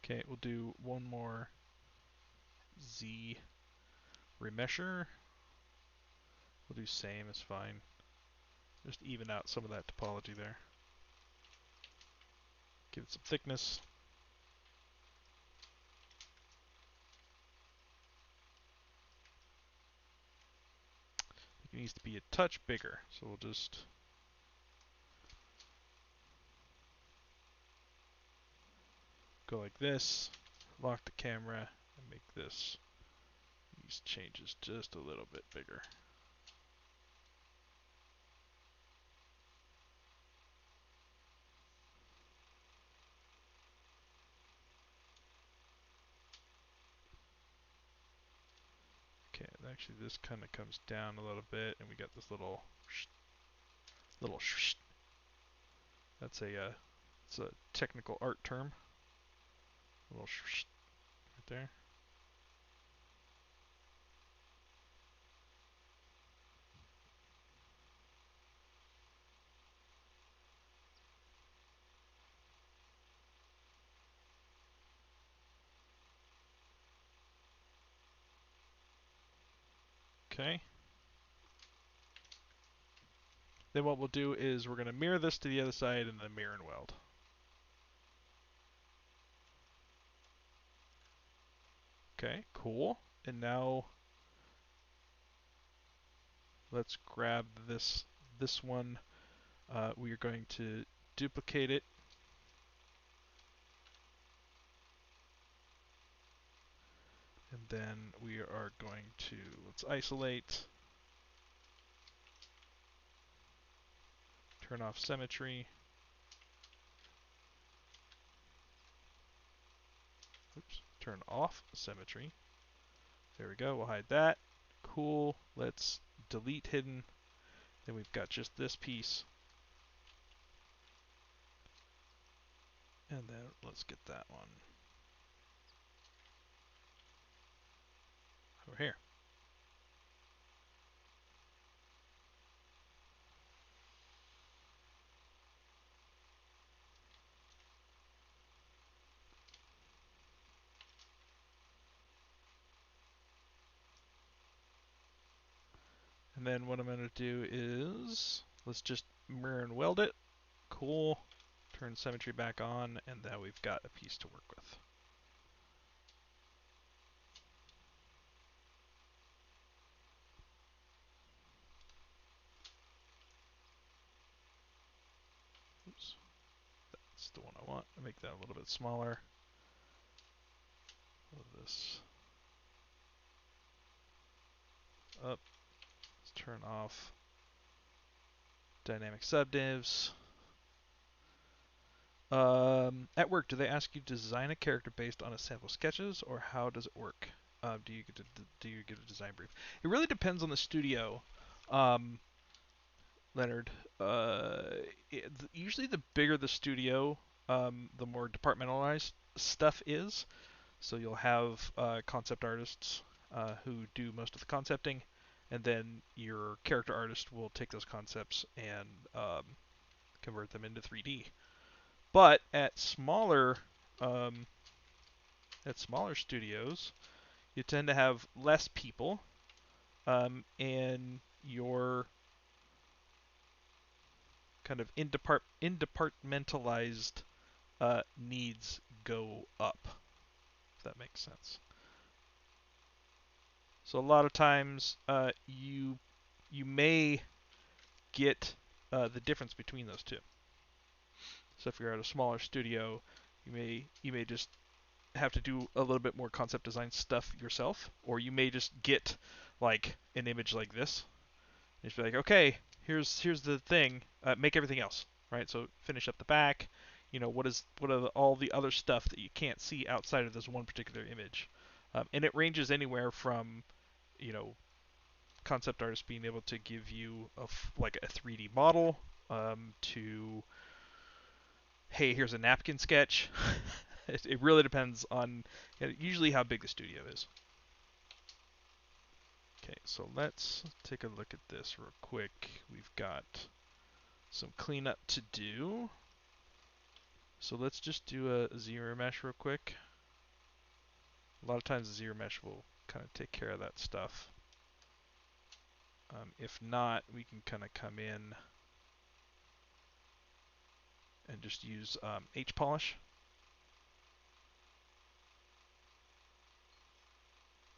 Okay, we'll do one more Z remesher. We'll do same, it's fine. Just even out some of that topology there. Give it some thickness. It needs to be a touch bigger, so we'll just go like this, lock the camera, and make these changes just a little bit bigger. Okay, actually this kind of comes down a little bit, and we got this little that's it's a technical art term. A little right there. Okay. Then what we'll do is we're going to mirror this to the other side and then mirror and weld. Okay, cool. And now let's grab this one. We are going to duplicate it. And then we are going to, let's isolate, turn off symmetry. Oops, turn off symmetry. There we go, we'll hide that. Cool, let's delete hidden. Then we've got just this piece. And then let's get that one over here. And then what I'm going to do is, let's just mirror and weld it. Cool. Turn symmetry back on, and now we've got a piece to work with. Oops. make that a little bit smaller. This up. Let's turn off dynamic subdivs. At work, do they ask you to design a character based on a sample sketches, or how does it work? Do you get a design brief? It really depends on the studio, Leonard. Usually, the bigger the studio, the more departmentalized stuff is. So you'll have concept artists who do most of the concepting, and then your character artist will take those concepts and convert them into 3D. But um, at smaller studios, you tend to have less people, and your kind of in-departmentalized needs go up, if that makes sense. So a lot of times you may get the difference between those two. So if you're at a smaller studio, you may just have to do a little bit more concept design stuff yourself, or you may just get like an image like this. And just be like, okay, here's the thing. Make everything else, right? So finish up the back. What are all the other stuff that you can't see outside of this one particular image, and it ranges anywhere from, you know, concept artists being able to give you like a 3D model, to, hey, here's a napkin sketch. It really depends on usually how big the studio is. Okay, so let's take a look at this real quick. We've got some cleanup to do. So let's just do a ZBrush real quick. A lot of times ZBrush will kind of take care of that stuff. If not, we can kind of come in and just use H-polish.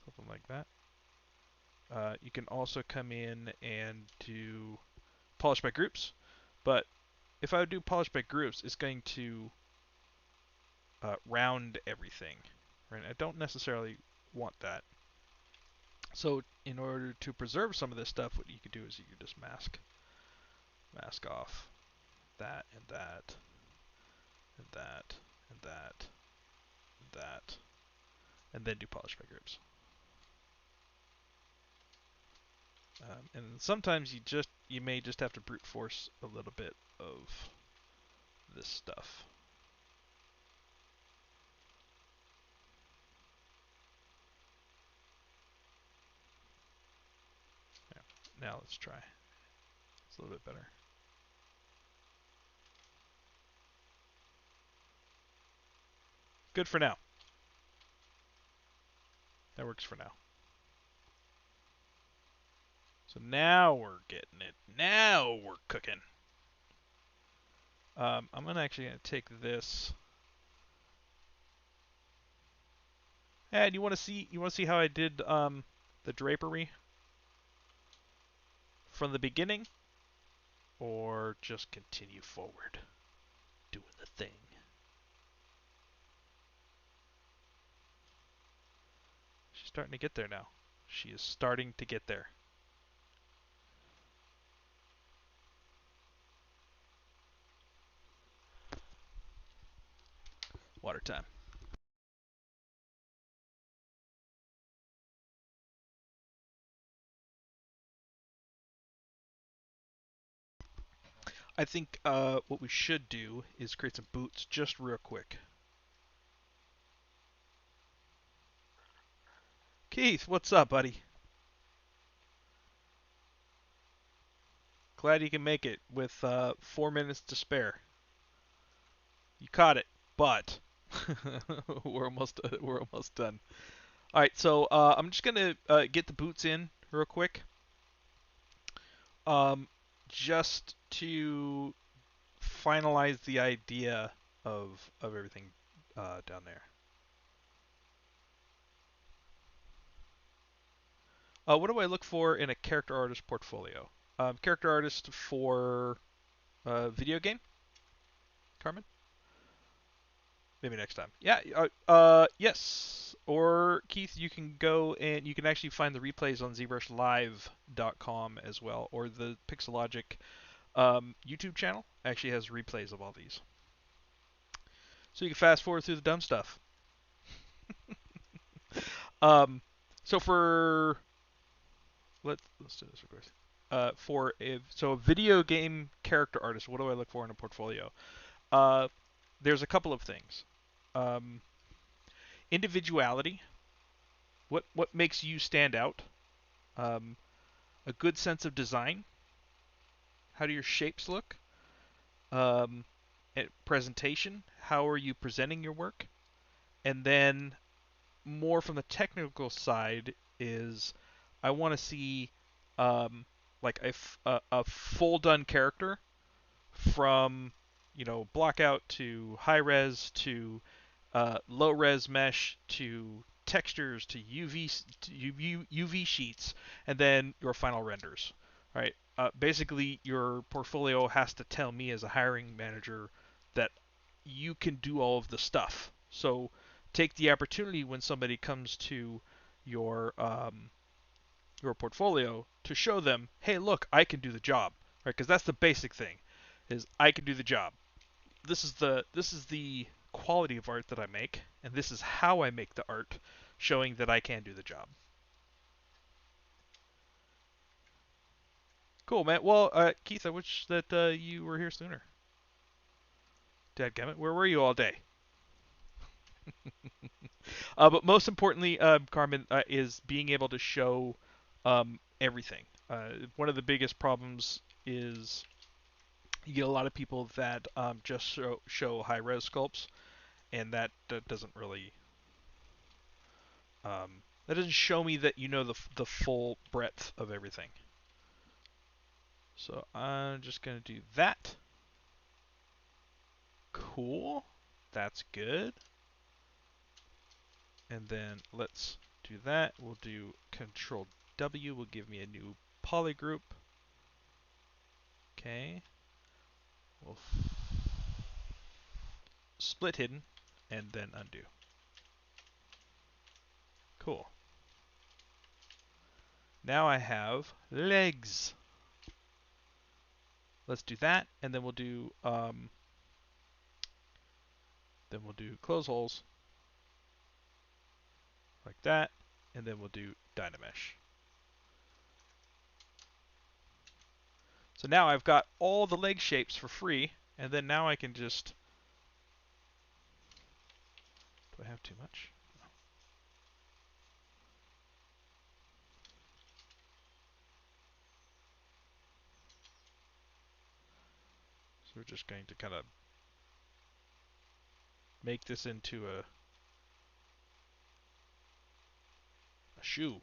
Something like that. You can also come in and do polish by groups, but if I would do polish by groups, it's going to round everything, right? I don't necessarily want that. So in order to preserve some of this stuff, what you could do is you could just mask off that and that and that and that and that, and then do polish by groups. And sometimes you may just have to brute force a little bit of this stuff. Yeah. Now let's try. It's a little bit better. Good for now. That works for now. So now we're getting it. Now we're cooking. I'm actually gonna take this. And you want to see how I did the drapery from the beginning, or just continue forward doing the thing. She's starting to get there now. She is starting to get there. Water time. I think what we should do is create some boots just real quick. Keith, what's up, buddy? Glad you can make it with 4 minutes to spare. You caught it, but we're almost done. All right, so I'm just gonna get the boots in real quick, um, just to finalize the idea of everything down there. What do I look for in a character artist portfolio? Character artist for video game, Carmen? Maybe next time. Yeah. Yes. Or Keith, you can go and you can actually find the replays on ZBrushLive.com as well, or the Pixologic YouTube channel actually has replays of all these, so you can fast forward through the dumb stuff. Um, so for let's do this real quick. A video game character artist, what do I look for in a portfolio? Uh, there's a couple of things. Um, Individuality. What makes you stand out? Um, a good sense of design. How do your shapes look? Um, Presentation. How are you presenting your work? And then more from the technical side is I want to see like a full done character from block out to high res to low res mesh to textures to UV sheets, and then your final renders. Right. Basically, your portfolio has to tell me as a hiring manager that you can do all of the stuff. So take the opportunity when somebody comes to your your portfolio to show them, hey, look, I can do the job, right? Because that's the basic thing, is I can do the job. This is the quality of art that I make, and this is how I make the art, showing that I can do the job. Cool, man. Well, Keith, I wish that you were here sooner. Dadgummit, where were you all day? But most importantly, Carmen, is being able to show everything. One of the biggest problems is you get a lot of people that just show high res sculpts, and that doesn't really that doesn't show me that you know the full breadth of everything. So I'm just gonna do that. Cool. That's good. And then let's do that. We'll do Control W. Will give me a new poly group. Okay. We'll split hidden and then undo. Cool. Now I have legs. Let's do that, and then we'll do close holes like that, and then we'll do Dynamesh. So now I've got all the leg shapes for free, and then now I can just. Do I have too much? No. So we're just going to kind of make this into a shoe.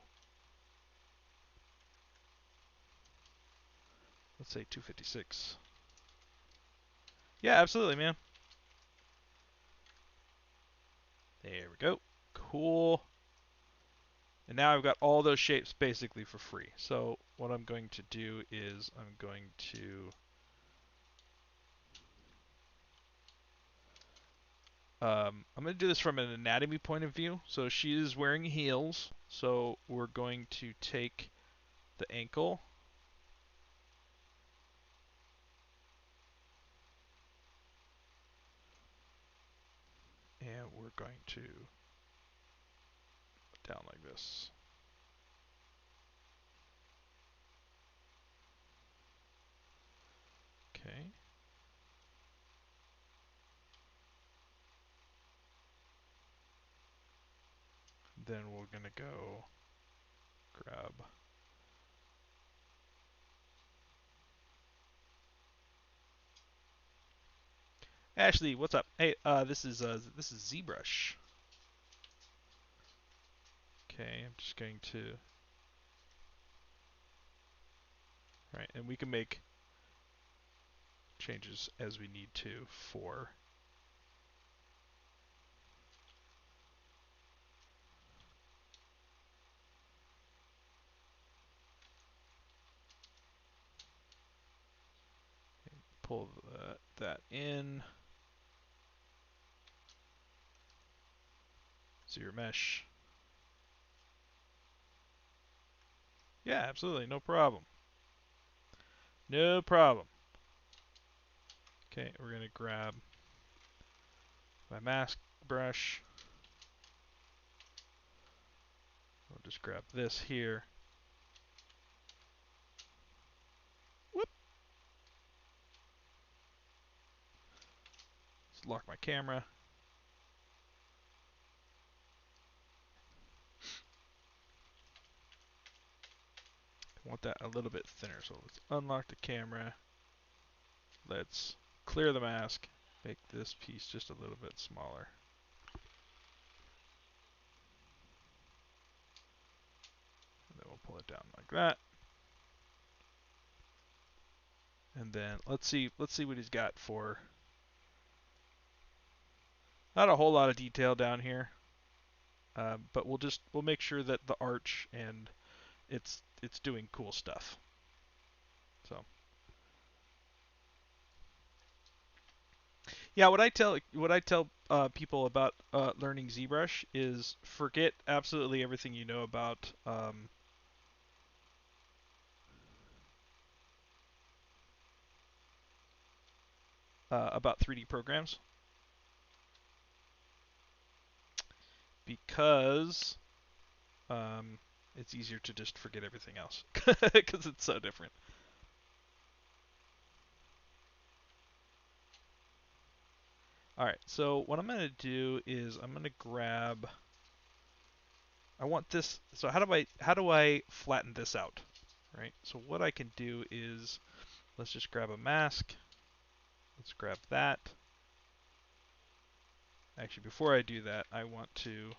Let's say 256. Yeah, absolutely, man. There we go. Cool. And now I've got all those shapes basically for free. So what I'm going to do is I'm going to do this from an anatomy point of view. So she is wearing heels. So we're going to take the ankle. And we're going to down like this. Okay. Then we're going to go grab. Ashley, what's up? Hey, this is ZBrush. Okay, I'm just going to. Right, and we can make changes as we need to for. Pull that in. do your mesh. Yeah, absolutely, no problem. No problem. Okay, we're gonna grab my mask brush. We'll just grab this here. Whoop. Let's lock my camera. I want that a little bit thinner, so let's unlock the camera. Let's clear the mask. Make this piece just a little bit smaller. And then we'll pull it down like that. And then let's see what he's got for. Not a whole lot of detail down here, but we'll make sure that the arch and it's doing cool stuff. So yeah, what I tell people about learning ZBrush is forget absolutely everything you know about 3D programs, because it's easier to just forget everything else because it's so different. All right, so what I'm going to do is I'm going to grab. I want this. So how do I flatten this out? Right. So what I can do is let's just grab a mask. Let's grab that. Actually, before I do that, I want to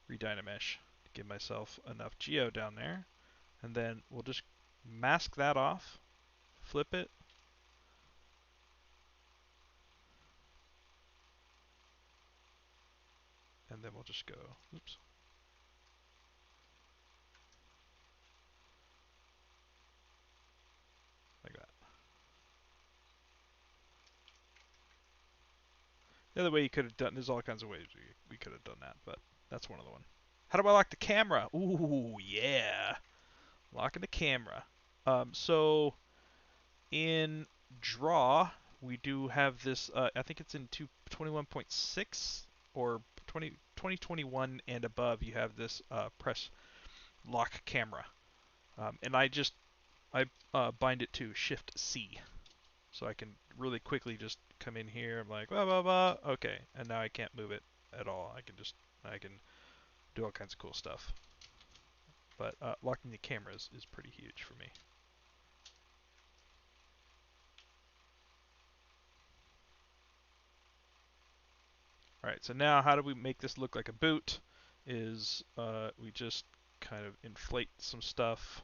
redynamesh to give myself enough geo down there, and then we'll just mask that off, flip it, and then we'll just go. Oops. Like that. The other way you could have done, there's all kinds of ways we could have done that, but that's one of the ones. How do I lock the camera? Ooh, yeah. Locking the camera. So in Draw, we do have this, I think it's in 21.6 or 2021 and above, you have this press lock camera. And I bind it to Shift C. So I can really quickly just come in here. I'm like, blah, blah, blah. Okay. And now I can't move it at all. I can do all kinds of cool stuff. But locking the cameras is pretty huge for me. All right. So now how do we make this look like a boot? Is we just kind of inflate some stuff.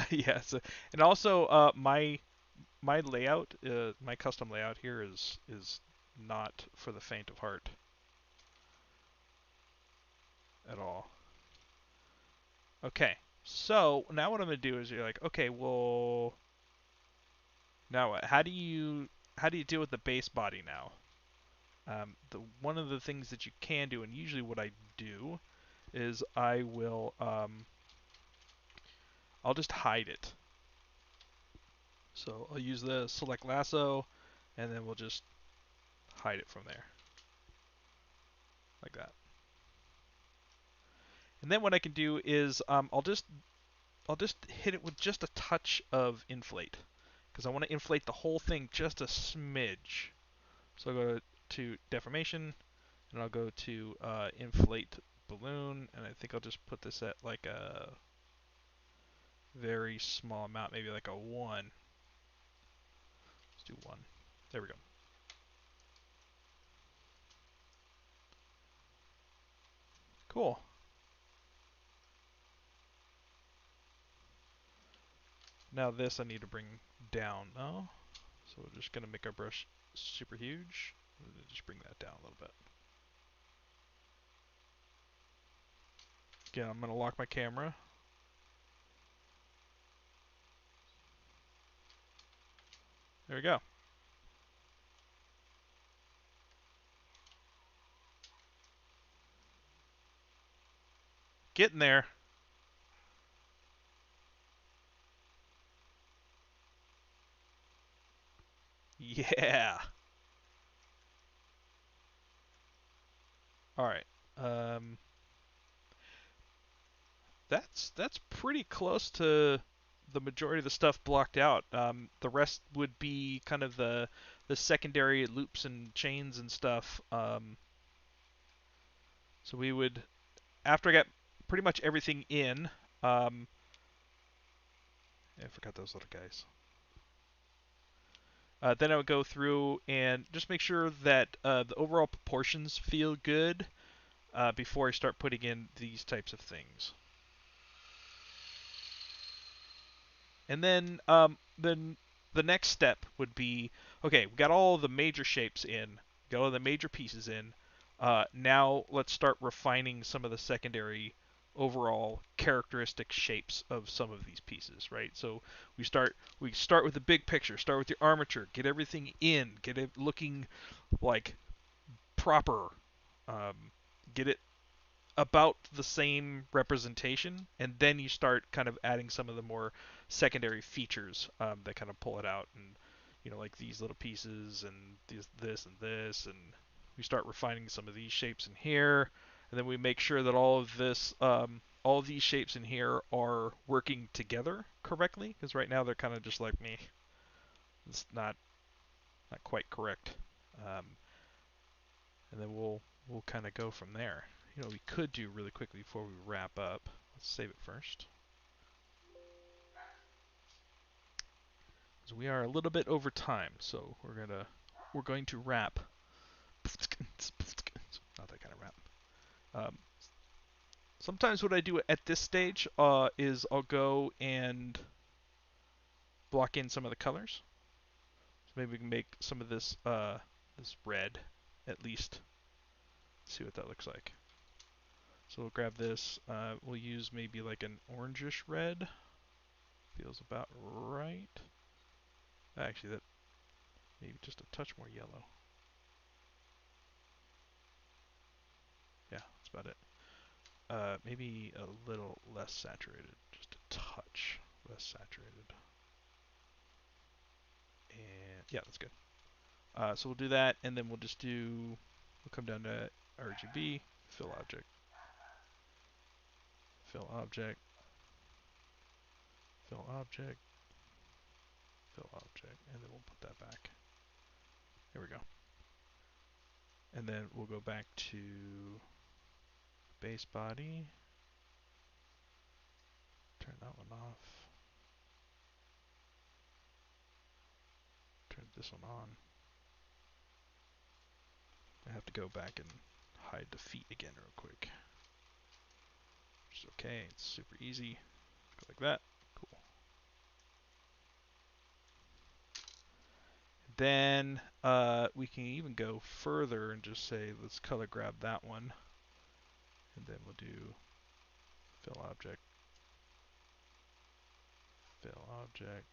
Yeah. So, and also my layout, my custom layout here is not for the faint of heart at all. Okay, so now what I'm gonna do is you're like, okay, well, now what? How do you deal with the base body now? One of the things that you can do, and usually what I do, is I'll just hide it. So I'll use the select lasso, and then we'll just hide it from there, like that. And then what I can do is I'll just hit it with just a touch of inflate, because I want to inflate the whole thing just a smidge. So I'll go to deformation, and I'll go to inflate balloon, and I think I'll just put this at like a very small amount, maybe like a 1. Let's do 1. There we go. Cool. Now this I need to bring down. Oh, so we're just going to make our brush super huge. Just bring that down a little bit. Again, I'm going to lock my camera. There we go. Getting there. Yeah. All right. Um, that's pretty close to the majority of the stuff blocked out. The rest would be kind of the secondary loops and chains and stuff. So we would, after I got pretty much everything in, um, I forgot those little guys. Then I would go through and just make sure that the overall proportions feel good before I start putting in these types of things. And then the next step would be, okay, we got all the major shapes in, got all the major pieces in. Now let's start refining some of the secondary overall characteristic shapes of some of these pieces, right? So we start with the big picture, start with your armature, get everything in, get it looking like proper, um, get it about the same representation, and then you start kind of adding some of the more secondary features that kind of pull it out, and like these little pieces and this and this, and we start refining some of these shapes in here, and then we make sure that all of these shapes in here are working together correctly, because right now they're kind of just like me. It's not quite correct. Um, and then we'll kind of go from there. We could do really quickly before we wrap up. Let's save it first. Because we are a little bit over time, so we're going to wrap. Not that kind of wrap. Um, Sometimes what I do at this stage is I'll go and block in some of the colors. So maybe we can make some of this red at least. See what that looks like. So we'll grab this. We'll use maybe like an orangish red. Feels about right. Actually, that maybe just a touch more yellow. Yeah, that's about it. Maybe a little less saturated, just a touch less saturated. And yeah, that's good. So we'll do that, and then we'll come down to RGB, fill object, fill object, fill object, fill object, and then we'll put that back. There we go. And then we'll go back to base body, turn that one off, turn this one on. I have to go back and hide the feet again real quick. Which is okay, it's super easy. Go like that. Cool. Then we can even go further and just say, let's color grab that one. And then we'll do fill object, fill object.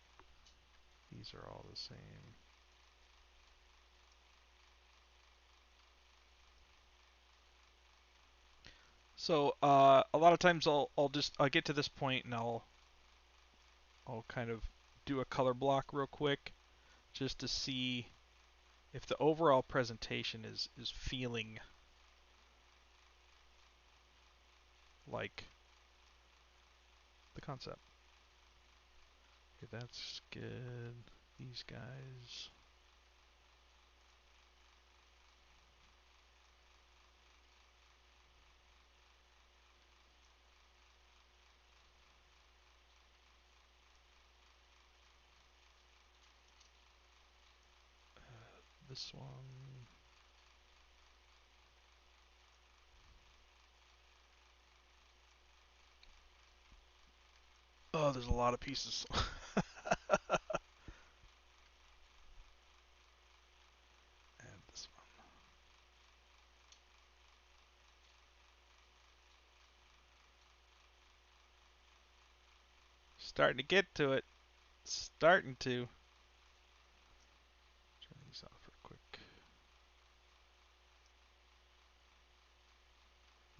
These are all the same. So a lot of times I'll get to this point and I'll kind of do a color block real quick just to see if the overall presentation is feeling like the concept. Okay, that's good. These guys. This one. Oh, there's a lot of pieces. And this one. Starting to get to it. Starting to. Turn these off real quick.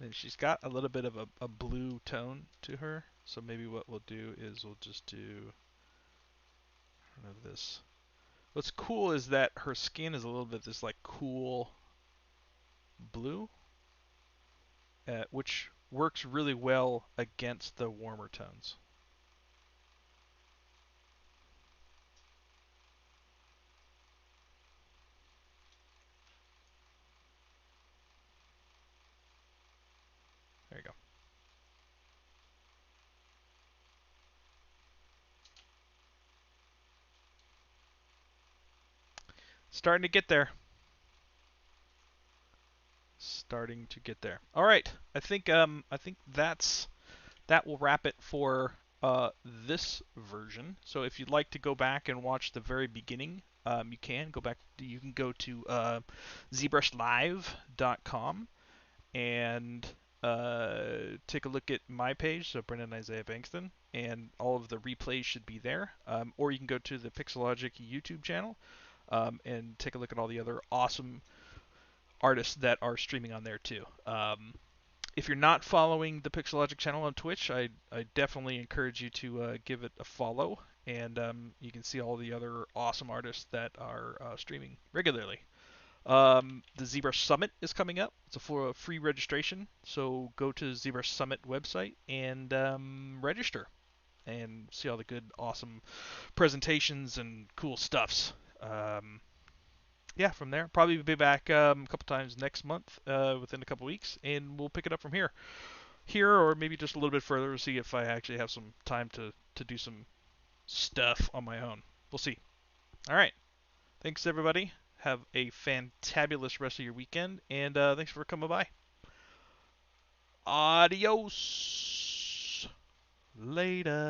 And she's got a little bit of a blue tone to her. So maybe what we'll do is we'll just do, I don't know, this. What's cool is that her skin is a little bit this like cool blue, which works really well against the warmer tones. There you go. Starting to get there. Starting to get there. All right, I think that will wrap it for this version. So if you'd like to go back and watch the very beginning, you can go back. You can go to ZBrushLive.com and take a look at my page, so Brendon Isaiah Bengtson, and all of the replays should be there. Or you can go to the Pixologic YouTube channel and take a look at all the other awesome artists that are streaming on there too. If you're not following the Pixologic channel on Twitch, I definitely encourage you to give it a follow, and you can see all the other awesome artists that are streaming regularly. The ZBrush Summit is coming up. It's a free registration, so go to ZBrush Summit website and register and see all the good, awesome presentations and cool stuffs. Yeah, from there, probably be back a couple times next month, within a couple weeks, and we'll pick it up from here, or maybe just a little bit further to see if I actually have some time to do some stuff on my own. We'll see. All right. Thanks, everybody. Have a fantabulous rest of your weekend, and thanks for coming by. Adios. Later.